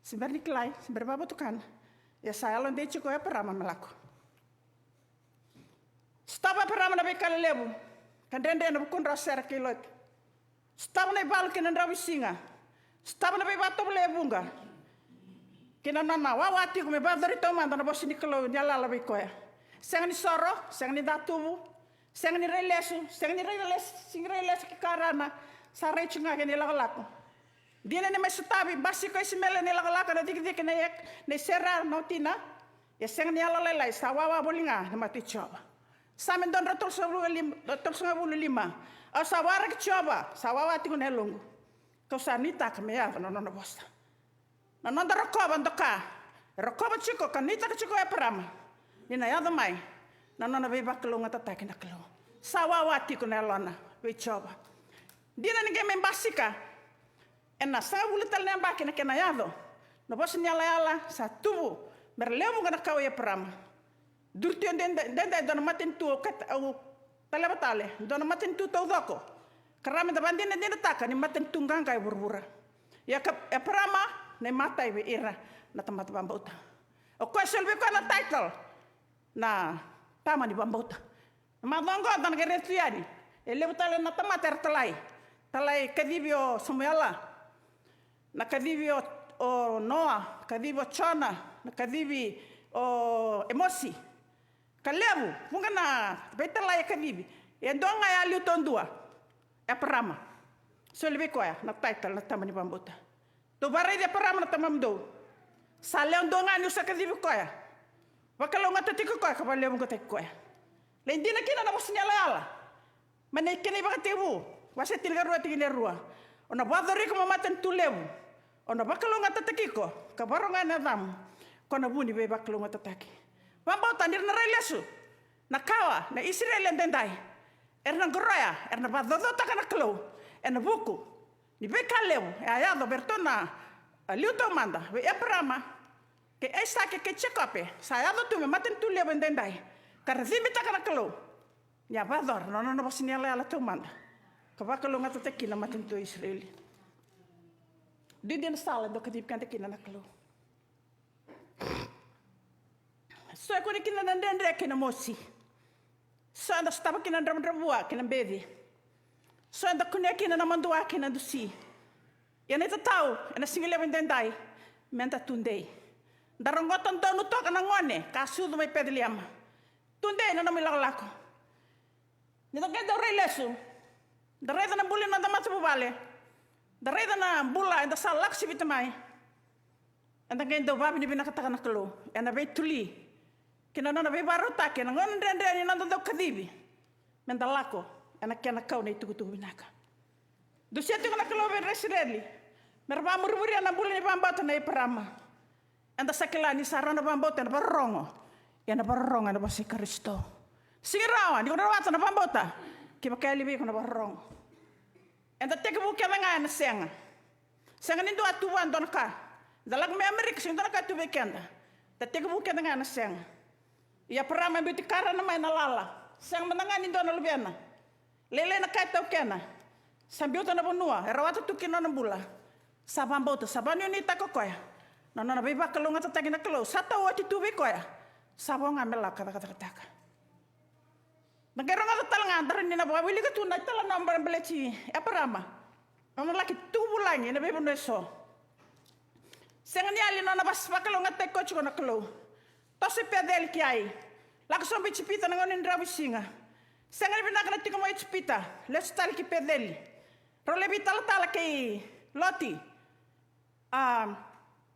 S5: Simbar ni kelai. Simbar baba tukan. Ya saya londe ciko ya parama melako. Staba parama na bekale lebu. Kandende na bukun rasera kilot. Staba na ibal kina rawi singa. Staba na bebato lebunga. Kina nana wawati kume badari tomanda na bosi ni kalau nyala la bekoya. Senga ni soro, senga ni datubu, senga ni relesu, senga ni relesu ki karana sare cunga ke ni lakalako. Dina ni mesutabi basi ko isimele ni lakalako na dik na yek ni sera notina. Ya senga ni ala lelai sa wawa bolinga na mati coba. Samen don rotol sa lima. O sa wara ki coba, sa wawa tiku nelungu. Kau sa nita kamea na nona bosta. Na nonda rokoba ndoka. Rokoba chiko kan nita ka chiko e parama. Nina yada mai. Na nona be bakalunga tataki na kalunga. Sa wawa tiku nelona be coba. Dina ni game basika. Ena sa wulital ne mbaki na kena yado. No bosi nyala yala sa tubu. Merlebu ngana kau e parama. Durtio denda dona matin tu kat au tale batale. Dona matin tu tau doko. Karame da bandina dina taka ni matin tunggang kai burbura. Ya ka e parama ne matai be ira na tamat bambauta. O ko selbe ko na title na tama ni bambauta. Ma dongo dan geretuani. E lebutale na tamater talai kadibio samuela. Na kadibio o Noa, kadibio Chona, na kadibi o emosi. Kalebu, bunga na betalai kadibi. E donga ya liutondua. E parama. Selbe ko ya na title na tama ni bambauta. To barai dia parama na tamam do. Sa leon donga ni usa kadibi ko ya. Wakalonga tatiko ko ya ka lebu ko tatiko ya. Lendina kina na bosinyala ala. Mane kini bakatibu. Wasa tilga rua tigile rua. Ona badori ko mamaten tulebu. Ona bakalonga tatakiko. Ka baronga na dam. Kona buni be bakalonga tataki. Bambau tandir na relesu. Na kawa na Israel dendai. Erna goroya, erna badodo takana klo. Erna buku. Ni be kaleu. Ayado bertona liuto manda. Be eprama. Ke esta ke chekape. Sayado tu me maten tulebu dendai. Karzibi takana klo. Ya bador, no bosinyala ala tu manda. Kabakalonga tataki na maten tu Israel. Didin sala do kadip kan takina naklo. So ko ni kina ndendre kina mosi. So anda staba kina ndramdramwa kina bedi. So anda kunya kina na mandua kina dusi. Ya neta tau, ena singile bendendai. Menta tundei. Darongoton tau nutok na ngone, kasu do mai pedliam. Tundei na milaklako. Ni do kenda relesu. Dareda na bulin na damat bubale. Dareda na bula enda salak si bitamai. Enda kenda babi ni binakataka na kalo. Ena be tuli. Kina na be barota kina ngon ndende ni nando do kadibi. Menda lako ena kena kau na itugu binaka. Dusiatu na kalo be resireli. Merba murmuri na bulin ni bambata na iparama. Enda sakela ni sarana bambota na barongo. Ena barongo na basi Kristo. Singirawa ni kona wata na bambota. Kiba kaya libi ko na barong. Enda teke buke nga na senga. Senga nindo atuwan don ka. Dalag me Amerika sing don ka tu bekenda. Ta teke buke nga na senga. Ya parama biti kara na may nalala. Senga mananga nindo na lubiana. Lele na kay tau kena. Sambiota na bonua. Erawata tu kino na bula. Sabambota sabanyo ni takokoya. Nana na biba kalunga tatagi na kalo. Sata wati tu bekoya. Sabong amela kata. Nagkaroon nga talangan, darin nina ba, wili ka tunay talang nambaran baleti, parama. Ang laki tubo lang yun, nabibo na iso. Senga niya lino na bas pakalo nga tay coach ko na kalo. Tosi pedel kiyay. Lakasong bichipita na ngonin rabi singa. Senga ni binakanati ko mo ichipita, let's tal ki pedel. Rolebi tala kay Loti.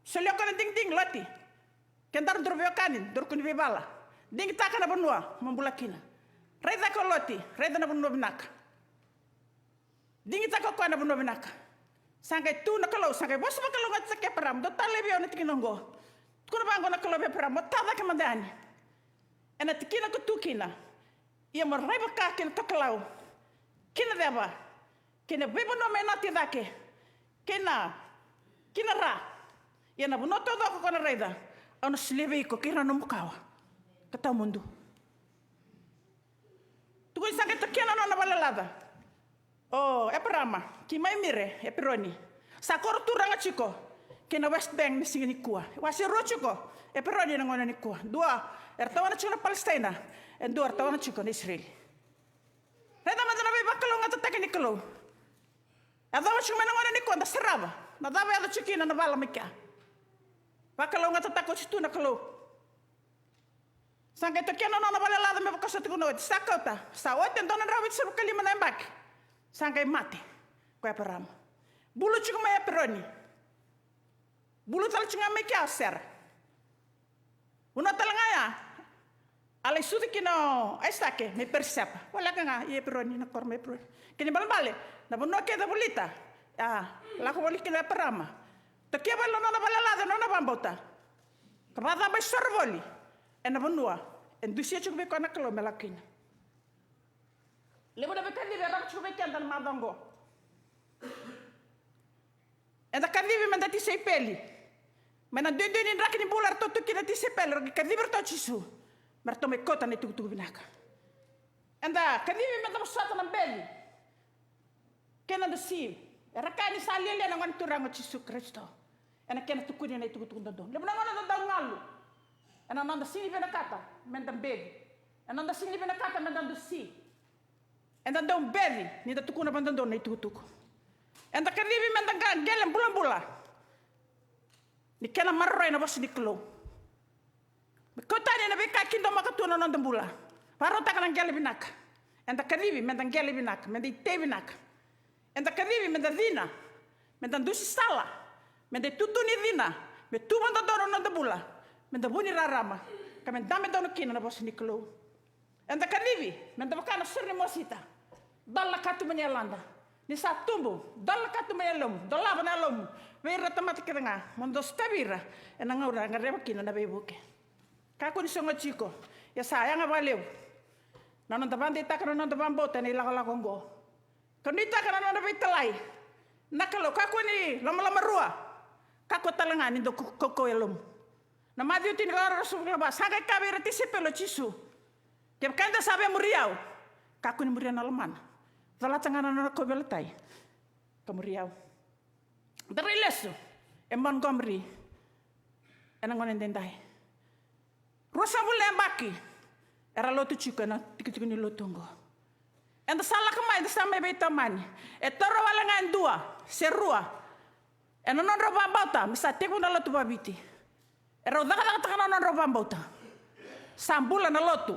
S5: Solyo ka na ding Loti. Kendar drobyo kanin, dur ko ni bibala. Ding taka na banwa, mambulakina. Reda ko Loti, reda na buno binaka. Dingita ko na buno binaka. Sangay tu na kalo, sangay bos ba kalo ngat sa keparam, do talebyo na tikinongo. Kuno ba ngo na kalo be param, tada ka mandani. Ena tikina ko tukina. Ia mo reba ka kin kaklau. Kina deba. Kina bebo no menati dake. Kina Kinara. Ia na buno todo ko na raida. Ono sleve ko kira no mukawa. Kata mundo. Tukoy sakit to kena no na balalada. Oh, é Brahma, que mai mire, é Peroni. Sakor turanga chico, que na West Bank ni singini kua. Wasi ro chico, é Peroni na ngona ni kua. Dua, ertawana chico na Palestina, e dua ertawana chico na Israel. Reda madana be bakalo ngata takini kalo. Adawa chico na ngona ni kua da seraba. Na dava ada chiquina na bala mika. Bakalo ngata tako chitu na kalo. Sangkai to kena no na balalada me bakaso tiko no. Sakota, sa oite dona rawit seru kalima na mbaki. Sangkai mati, kau peram. Bulu cuma ya Peroni. Bulu tal cuma mereka ser. Una talangaya. Alai sudah kino, aistake me persiapa. Wala kanga ya Peroni na kor me Peroni. Kini bal-bale, na buno kita bulita. Laku balik kina perama. Takia balo na balalada na bambota. Kabada ba sorvoli. Na bunua. Endusia cuma kau nak kalau melakin. Lebo da bekandi be ram chume kendan madongo. Enda kadivi manda ti sei peli. Mena dede ni rakni bular to tukina ti sei peli kadivi to chisu. Marto me kota ne tuku binaka. Enda kadivi manda sota na beli. Kena da si. Rakani salele na ngon turang chisu Kristo. Ena kena tukuni ne tuku dondo. Lebo na ngona da ngalu. Ena nanda sini bena kata menda beli. Ena nanda sini bena kata menda do si. En dan dom beli, ni da tukuna bandan don itu tuku. En da kadivi mendan gelem bulan-bulan. Ni kena marroy na bos ni klo. Kota ni na be kakin do makatuna non dembula. Paro ta kana gelem binak. En da kadivi mendan gelem binak, mendan te binak. En da kadivi mendan dina. Mendan dusi sala. Mendan tutuni dina. Me tu bandan don non dembula. Mendan buni rarama. Kamen dame don kina na bos ni klo. En da kadivi mendan bakana sirri mosita. Dalla katu menyelanda. Ni sa tumbu. Dalla katu menyelom. Dalla banalom. Wira tamati kirenga. Mondo stabira. Ena ngaura ngarema kina na bebuke. Kako ni songo chiko. Ya sayang abaleu. Nanon tabandi takana non tabambota ni lakalakonggo. Kanita kana non betalai. Nakalo kako ni lama-lama rua. Kako talanga ni do koko elom. Na madiu tin gara rasulullah. Sagai kabira tisipelo chisu. Kep kanda sabe muriau. Kako ni muriau na lamana. Dala tangana na ko belatai. Kamuriau. Dari lesu. Montgomery. Ena ngonen dendai. Rosa bule mbaki. Era lotu chiko na tiku ni lotungo. Enda sala kama enda sama be tamani. E toro wala ngan dua, serua. Ena non roba bauta, misa tiku na lotu babiti. Era daga takana non roba bauta. Sambula na lotu.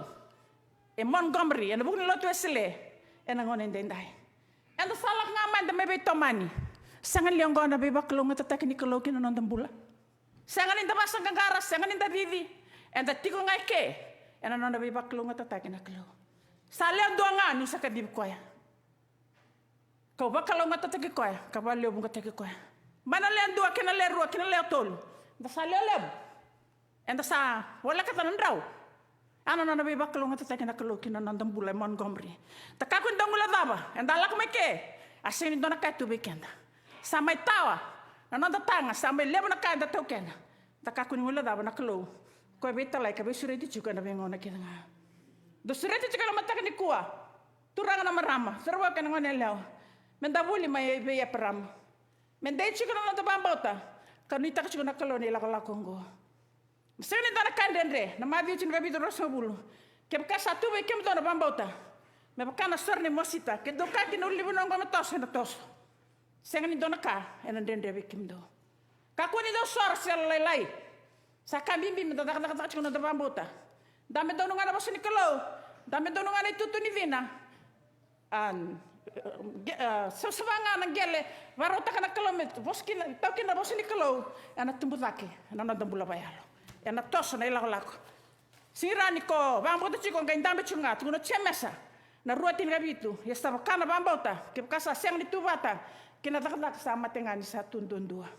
S5: E Montgomery, ena bukni lotu esele. Ena ngonen dendai. Enda salak ngaman de mebe tomani. Sangan liang gona be baklo ngata takini kalo kina non dembula. Sangan inda basang kangara, sangan inda vivi. Enda tiko ngai ke. Ena non be baklo ngata takina kalo. Saliang dua ngani sakadib koya. Kau bakalo ngata taki koya, kabalio bunga taki koya. Mana liang dua kena le rua kena le tol. Enda salio lem. Enda sa wala kata nandrau. Ano na nabi bakalo ngata takina kalo kina nandam bulai Montgomery. Takakun dongula daba. Enda lak meke. Asin dona katu bekenda. Samai tawa. Nananda tanga samai lebo na kanda tokena. Takakun ngula daba na kalo. Ko beta lai kabe sureti juga na bengona kina nga. Do sureti juga na mataka ni kuwa. Turanga na marama. Sarwa kana ngone leo. Menda buli mai be ya param. Menda juga na tabambota. Kanita juga na kalo ni lakalakongo. Sini dana kandendre, na madi chin babi doro sobulu. Ke baka satu be kem dona bambota. Me baka na sorne mosita, ke doka ki no libu nongo me tos na tos. Sengani dona ka, ena dendre be kem do. Ka ko ni do sor sel lai. Sa kambimbi me dada dada chin na bambota. Dame dono ngana bosni kalo. Dame dono ngana tutu ni vina. Sesevanga na gele, varota kana kilometer, boski na tokina bosni kalo, ana tumbutake, ana dambula bayalo. Ena toso na ilako. Sirani ko, bambota chiko ngai ndambe chunga, tuno chemesa. Na rua tin gabitu, ya stava kana bambota, ke kasa seng ni tubata, kina dakdak sama tengani sa tundundua.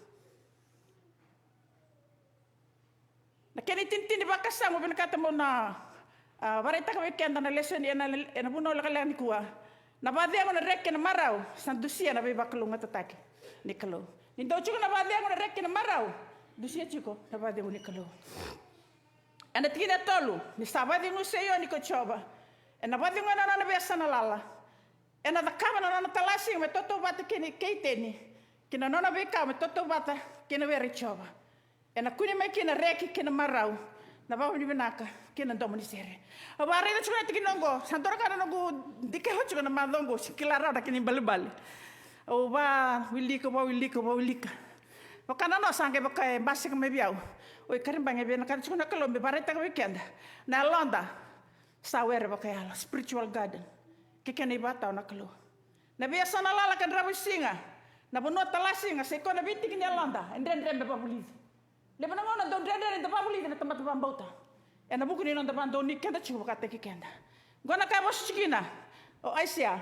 S5: Na keni tintin di bakasa mo binakata mo na vareta ka weekend na lesson ena buno la kala ni kuwa. Na badhe mo na rekke na marau, sandusia na be bakalunga tataki. Nikalo. Então chico na bade ngona rek na marau. Dusia chico na bade ngoni kalau. Ana tina tolu ni sabade nguseyo ni ko choba. Ena bade ngona na besa na lala. Ena da kama na talasi me toto bata kini keiteni. Kina nona beka me toto bata kina veri choba. Ena kuni me kina reki kina marau. Na bawa ni benaka kina ndomo ni sere. Abare na chuna tiki nongo. Santora kana nongo dike hocho na mandongo sikilara da kini bali. O ba wilika. Bakana no sange baka basi kame biau. Oi karimbange bena kan chuna kalombe bareta ka weekend. Na londa sawere baka yala spiritual garden. Kikene bata na kalo. Na biasa na lala kan rabu singa. Na bono talasinga se kona biti kinya londa ndrendre be babulizi. Le bana ngona do ndrendre de babulizi na tamata bambauta. Ena buku ni nonda bando ni kenda chuko kate kikenda. Ngona ka bosu chikina. O Aisia.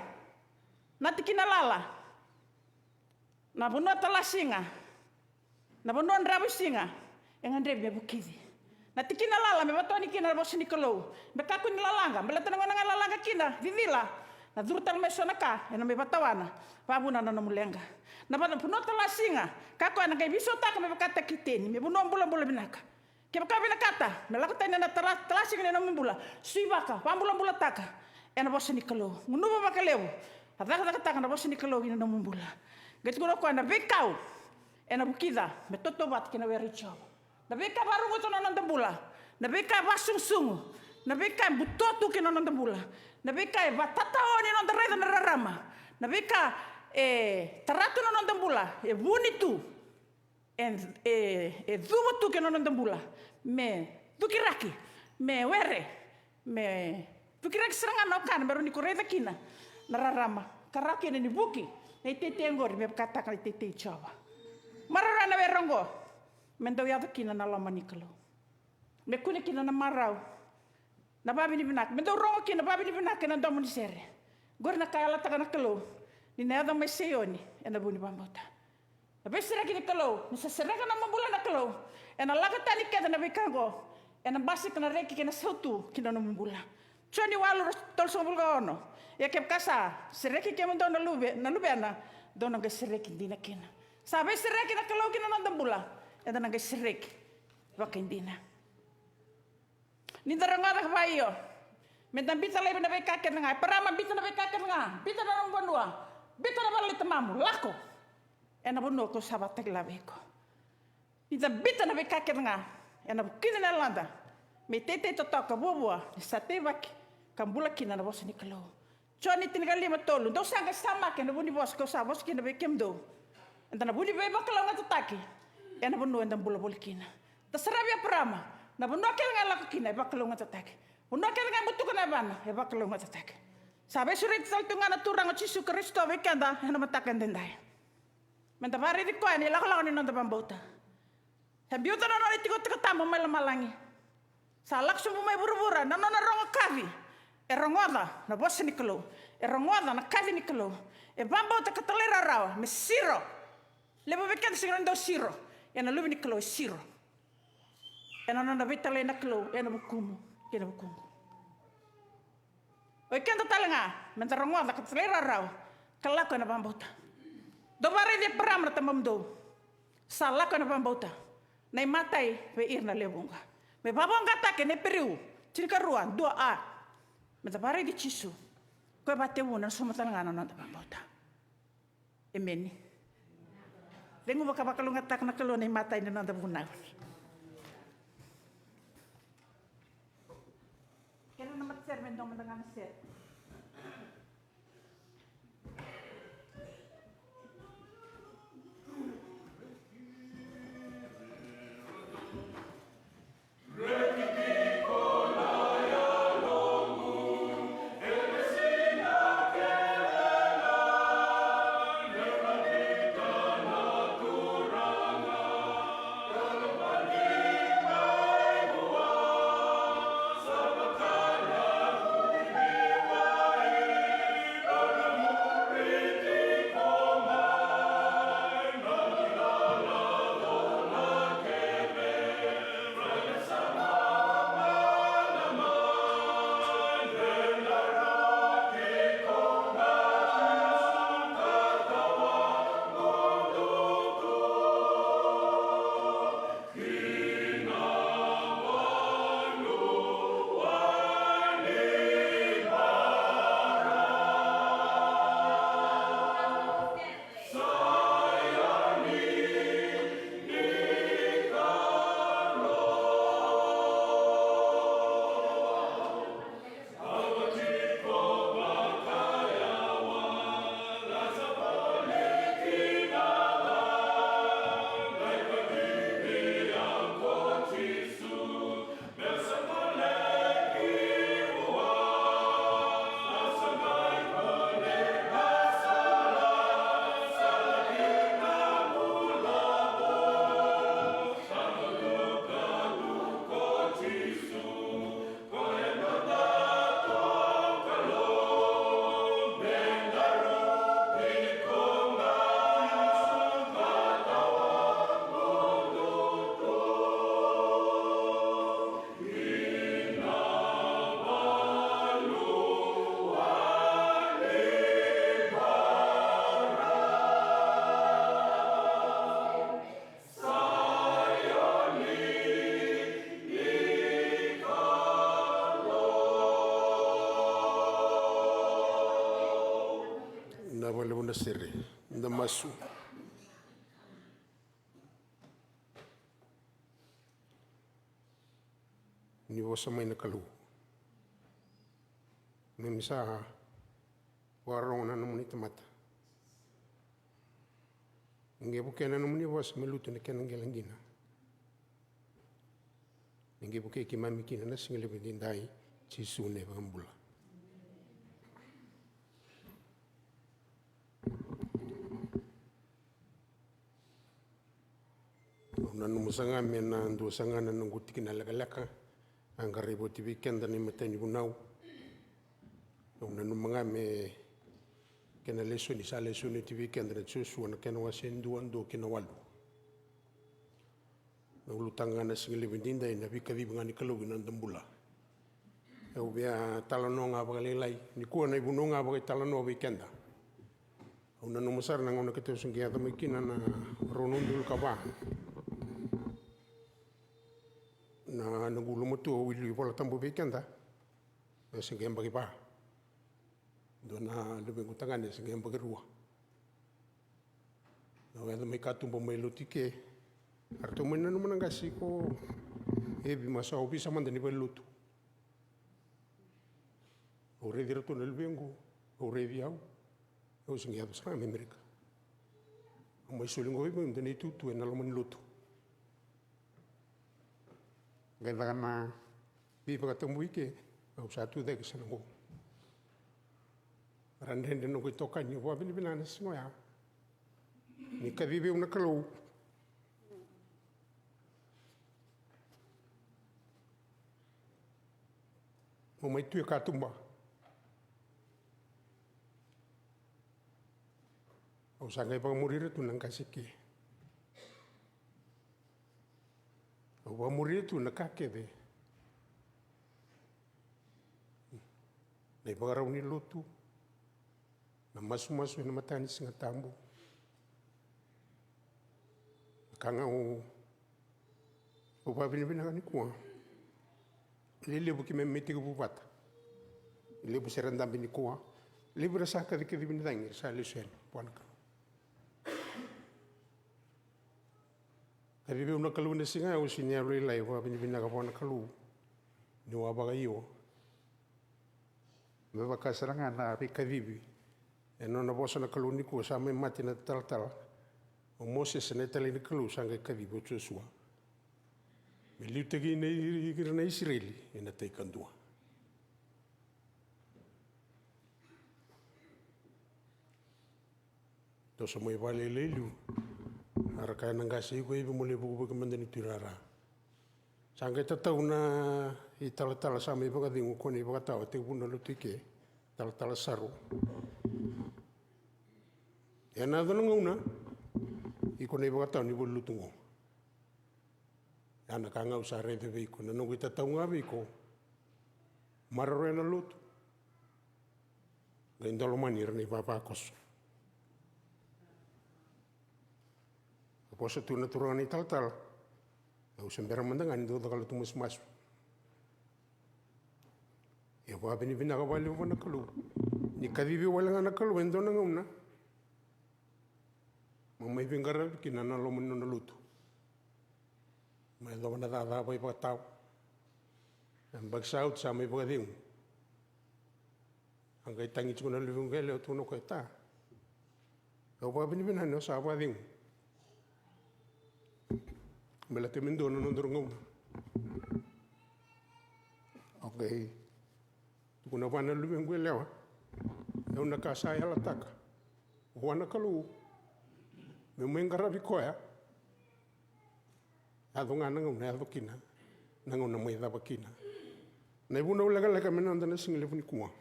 S5: Na tikina lala. Na bono talasinga. Na bono ndrabu singa. Yang andre be bukizi. Na tikina lala me batoni kina bosu ni kalo. Me kaku ni lalanga, me latana ngona lalanga kina vivila. Na durutal me sonaka, ena me batawana. Pabuna na mulenga. Na bana puno talasinga. Kako ana kai biso taka me bakata kiteni, me buno mbula binaka. Ke bakabina kata, me lakata na talasinga na mbula. Suibaka, pambula taka. Ena bosu ni kalo. Ngunuba bakalewu. Adaka taka na bosu ni kalo ina na mbula. Getiko ko ana bekau. Ena bukida, me toto bat kina veri chobo. Na beka baru goto na nandambula. Na beka basung-sungu. Na beka butotu kina nandambula. Na beka batata oni nandareda na rarama. Na beka taratu na nandambula. Bunitu. Dubatu kina nandambula. Me dukiraki. Me were. Me dukiraki serangan nokan baru ni kureda kina. Na rarama. Karaki ni buki. Na itete ngori me katakan itete choba. Mararana verongo. Mendau yata kina na lama nikalo. Me kune kina na marau. Na babi ni binak. Mendau rongo kina babi ni binak na domo ni sere. Gor na kaya lata kana kalo. Ni na yada mai seyoni. Ena buni bambota. Na besira kini kalo. Ni sa sereka na mambula na kalo. Ena laga tani keda na bekango. Ena basi kana reki kina sautu kina na mambula. Choni walu tol sombulga ono. Ya kep kasa. Sereki kema do na lube na. Dono ga sereki dina kina. Sabe sereki na kalo kina na dambula. Eda nang serek wakindina. Ni darangada kabayo. Mentan bita lebe na beka nga. Parama bita na beka nga. Bita na bonua. Bita na balit mamu lako. Ena bono ko sabatek labeko. Ni da bita na beka nga. Ena bukina na landa. Me tete to toka bobua. Sa tebak kambula kina na bosa ni kalo. Choni tinigali matolu. Do sanga sama ke na buni bos ko sa bos kina bekem do. Enta na buni be bakala ngataki. Ena bono enda bula kina. Tasarabia prama. Na bono kel ngala kina bakalo ngatak. Bono kel ngam butu kana bana e bakalo ngatak. Sabe surit saltunga na turang Yesu Kristo wekenda ena matakan dendai. Menta bari di ko ni lakala ni nonda bambota. Sabiuta na no tiko tiko tamo malamalangi. Salak sumbu mai buru-bura na nona rongo kavi. E rongoda na bosa ni kalo. E rongoda na kavi ni kalo. E bambota katalera rawa me siro. Lebo wekenda singondo siro. Ena lubi ni kalo siro. Ena nana vitale na kalo. Ena bukumu. Kena bukumu. Oi kenta talenga. Menta rongoda katalera rawa. Kalako na bambota. Dobare de pram na tamamdo. Salako na bambota. Nai matai ve irna lebunga. Me babonga take ne periu. Cirka ruan 2A. Menta bare di cisu. Ko bate wona soma talenga na bambota. Emeni. Dengo baka bakalunga tak na kalo na matay na nanda bunaw. Kaya na matser mendong mandangan ser.
S1: sere nda masu ni vosa mai na kalau me misa warong na namuni tamata nge buke na namuni vosa melutu na kena ngelangina nge buke ki mami kina na singele bindai chisune bambula na numusanga me na ndo sanga na nguti kina laka angare boti weekend ni meteni bunau na numanga me kena leso ni sa leso ni weekend na tsusu na kena wasendu ando kena walu na ulutanga na singile bindinda ina vika vibanga ni kalugi na ndambula eu bia talanonga bagalelai ni kuwa na ibunonga bagai talano weekenda na numusar na ngona kete usingia tamikina na ronundul kaba na nagulu mo to wili wala tambo weekenda na singa mbagi ba do na lebe ngutangane singa mbagi ruwa na wenda mai katumbo mai lutike arto mai na numana ngasi ko ebi masa obi samanda ni belutu ore dira to nelbengo ore diau o singa do sa Amerika mai solingo ibo ndene tutu na lo lutu gana viva katamui ke au satu de kesango randende no toka ni wa bini bina na singoya ni ka vive una kalau o mai tu ka tumba o sangai pa morir tu nang kasike wa muri tu na kakede nei bagarau ni lutu na masu na matani singa tambu kanga o babini bina ni kwa lele buki me meti ku bata lele bu seranda bini kwa lele rasa ka de bini dangi sa le sen ponka Tapi una kalu na singa o sinya roi lai wa bini bina ka pona kalu ni wa baga yo me va kasaranga na pi kavivi e non bosa na kalu ni ko sa me mati na tal o Moses na tali ni kalu sanga kavivi Joshua me liutegi nei na Israeli e na te kandua to so mai vale lelu araka nangasi ko ibu mule buku mandani tirara sangge tatau na i tala sama ibu kadingu koni ibu katau te bunda lutike tala saru ya na dono nguna i koni ibu katau ni bulu lutungo ana kanga usare de veiko na nungu tatau ngabi ko marore na lutu gendolo manir ni papakos Poso tu na turungan ni tal. Au sembera mandangan do kalau tumus mas. Ya wa bini bina ka wali wana kalu. Ni kadibi wala nga kalu endo na ngumna. Mamai bingara kinana lo mun na lutu. Mai lo na da bai pa tau. Ang bagsaut sa mai bagading. Ang kay tangi tsuna living gele tu no kay ta. Au wa bini bina no sa bagading. Melate mendono non dorongom. Okay. Kuna wana luwengue lewa. E una casa ya lataka. Wana kalu. Me mengara bikoya. Ado nga nangom na ado kina. Nangom na moeda bakina. Na ibuna ulaga menanda na singile puni kuwa.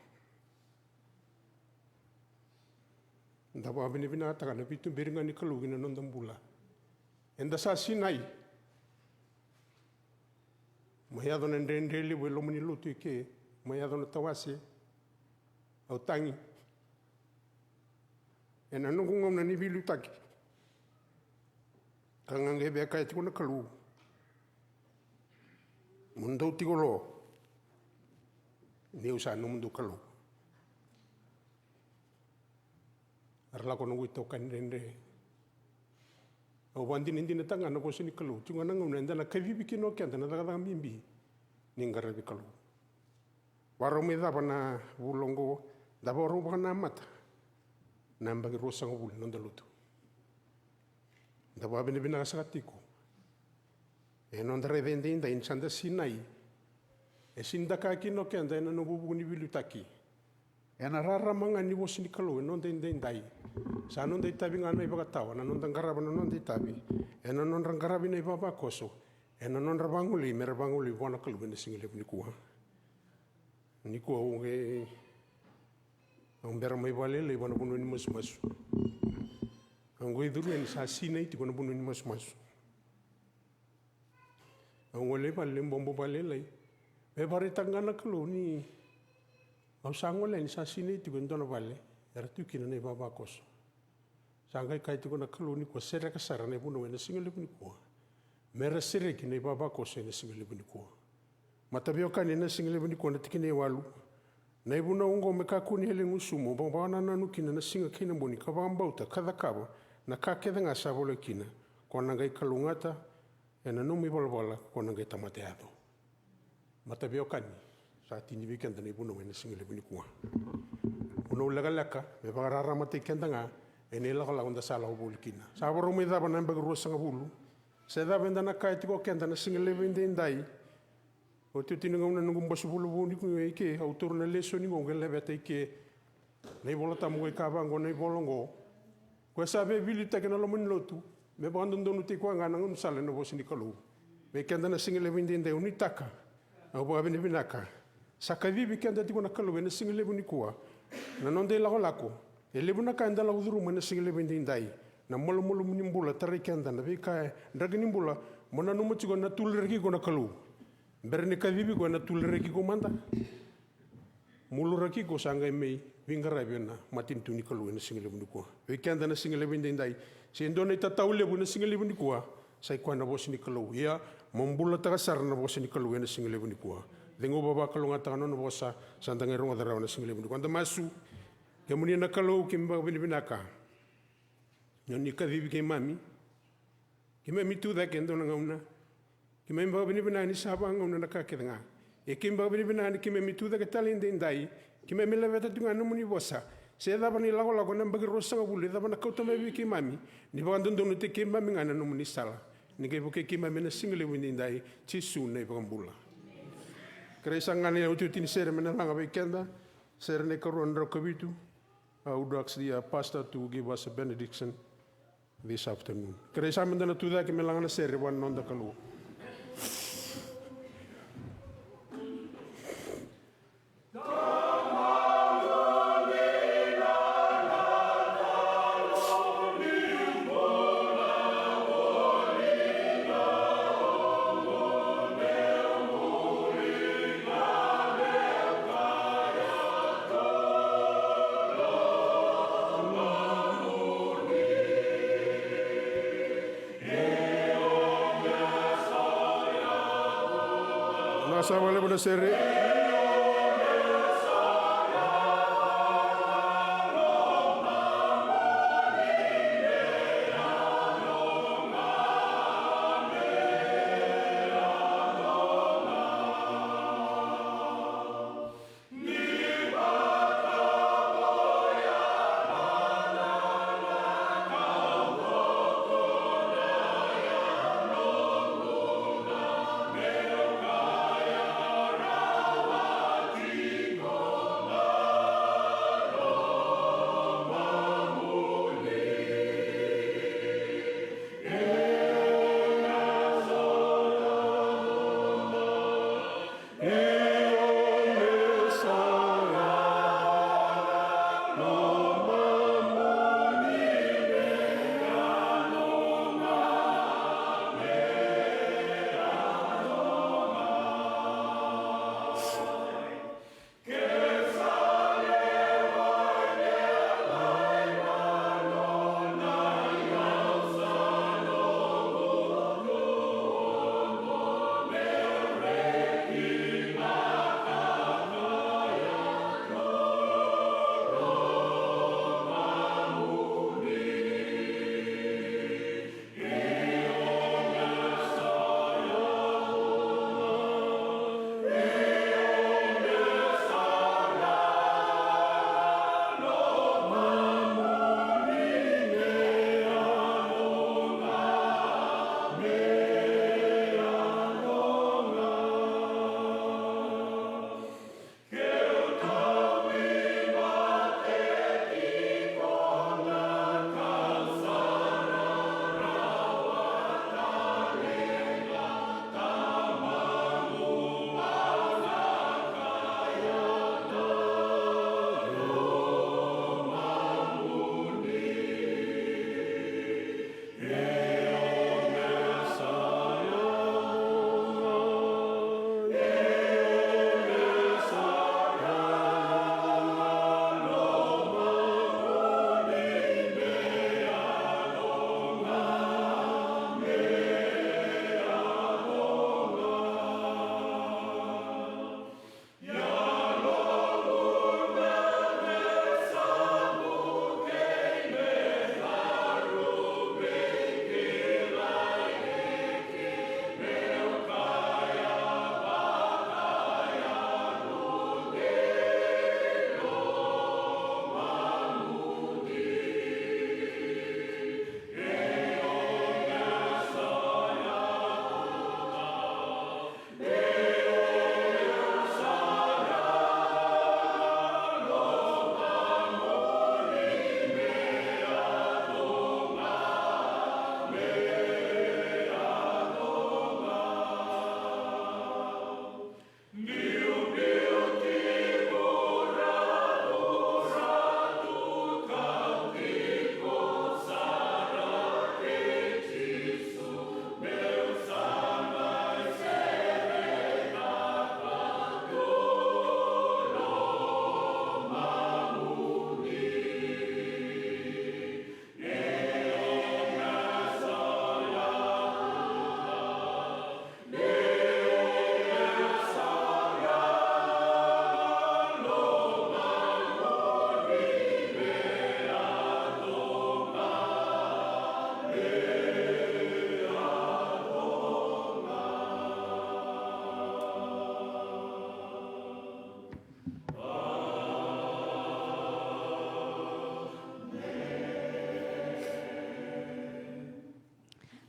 S1: Ndaba bini bina ataka na pitu beringa ni kalu gina nondambula. Enda sa sinai. Mayado na ndendeli welo mani lutu ike. Mayado na tawasi. Au tangi. E na nungungom na nibilu taki. Kangange bea kai tiku na kalu. Mundau tiku lo. Ni usa no mundu kalu. arla ko nungui tokan rende o wandin indi na tanga na ko sini kalu tunga nang unenda na kavi bikino kenda na daga mimbi ningara bi kalu waro me da bana bulongo da boro bana mata namba ki rosa ngul nonda lutu da ba bene bina sakatiko e non dare vende inda in sanda sinai e sinda ka kino kenda na no bubu ni bilutaki e na rara manga ni wo sini kalu non dende indai sa non dei tabi ngana iba katawa na non dangara bana non dei tabi e non non rangara bina iba ba koso e non rabanguli merabanguli bona kalu bene singile ni kuwa ni kuwa unge ang bera mai wale le bona bunu ni mas ang goi duru ni sa sina iti bona bunu ni mas ang wale wale bombo wale le e bare tangana kalu ni au sangole ni sa sina iti bona dona wale era tu kina ne baba koso sangai kai tu kona kalu ni ko sere ka sara ne bunu na singile ni ko mera sere ki ne baba koso ne singile ni ko matabio kani na singile ni ko na tikine walu na ibuna ungo me ka kuni hele ngusumo ba na nanu kina na singa kina boni ka bambauta kada kaba na ka keda nga sabole kina kona ngai kalungata e na no mi bolbola kona ngai tamateado matabio kani sa tini weekend na ibuna na singile ni ko uno lagalaka me barara mate kenda nga e ne la onda sala obulikina sa boro me da bana mbaga rosanga bulu se da benda na kai tiko kenda na singile bende ndai o tu tinu ngona nungum basubulu buni ku ke autor na leso ni ngong le beta ke nei volata mo ka bango nei bolongo ko sabe bilita ke no lo mun lotu me bando ndonu te ko ngana ngum sale no bosini kalu me kenda na singile bende ndai unitaka au bo abini binaka saka vivi kenda tiko na kalu na singile buni kuwa na nonde la lako e le buna ka ndala uduru mana singile bende ndai na molo molo munimbula tare kenda na be ka ndagini mbula mona no mo tigo na tulreki ko na kalu berni ka vivi ko na tulreki ko manda muluraki ko sanga mei vingara bena matin tuni kalu na singile buni ko be kenda na singile bende ndai se ndone tataule buna singile buni ko sai ko na bosni kalu ya mombula ta sar na bosni kalu na singile buni ko dengo baba kalu ngata no bosa sandanga ronga dara na singile buni ko anda masu ke muni na kalu kimba bini binaka nyoni ka vivi ke mami tu da kendo na ngauna kime mba bini bina ni saba ngauna na ka kenga e kimba bini bina ni kime tu da ke talinde ndai kime mila veta tunga no muni bosa se da bani lago lago na mbagi rosa ngabule da bana kauta me ke mami ni ba ndondo no te ke mami ngana no muni sala ni ke buke ke mami na single wini ndai chisu ne bambula kresa ngani o tu tin sere mena langa be kenda sere ne karon ro kabitu I would ask the pastor to give us a benediction this afternoon. Kresa mendana tu da ke melanga sere wan non da kalu. Nasa wale bona sere.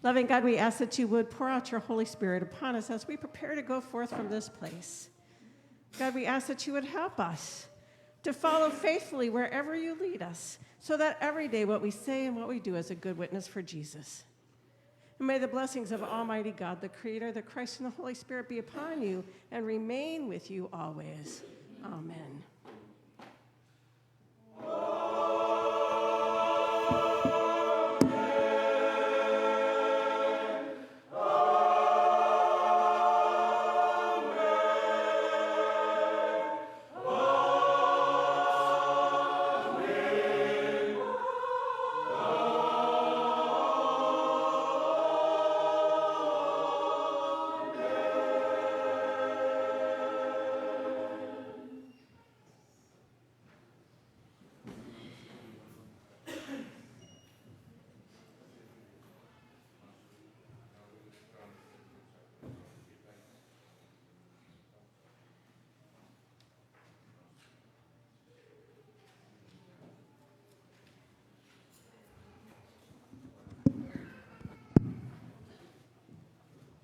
S6: Loving God, we ask that you would pour out your Holy Spirit upon us as we prepare to go forth from this place. God, we ask that you would help us to follow faithfully wherever you lead us, so that every day what we say and what we do is a good witness for Jesus. And may the blessings of Almighty God, the Creator, the Christ, and the Holy Spirit be upon you and remain with you always. Amen.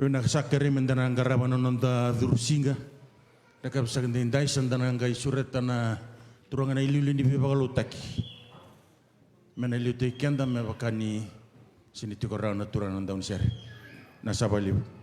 S2: Una sakere mendananga rabanononda durusinga. Nakap sakendindai sandananga isuretana turangana ilulini bebagalutaki. Mena ilute kenda mebakani sini tukorana turananda unsere. Nasabaliu.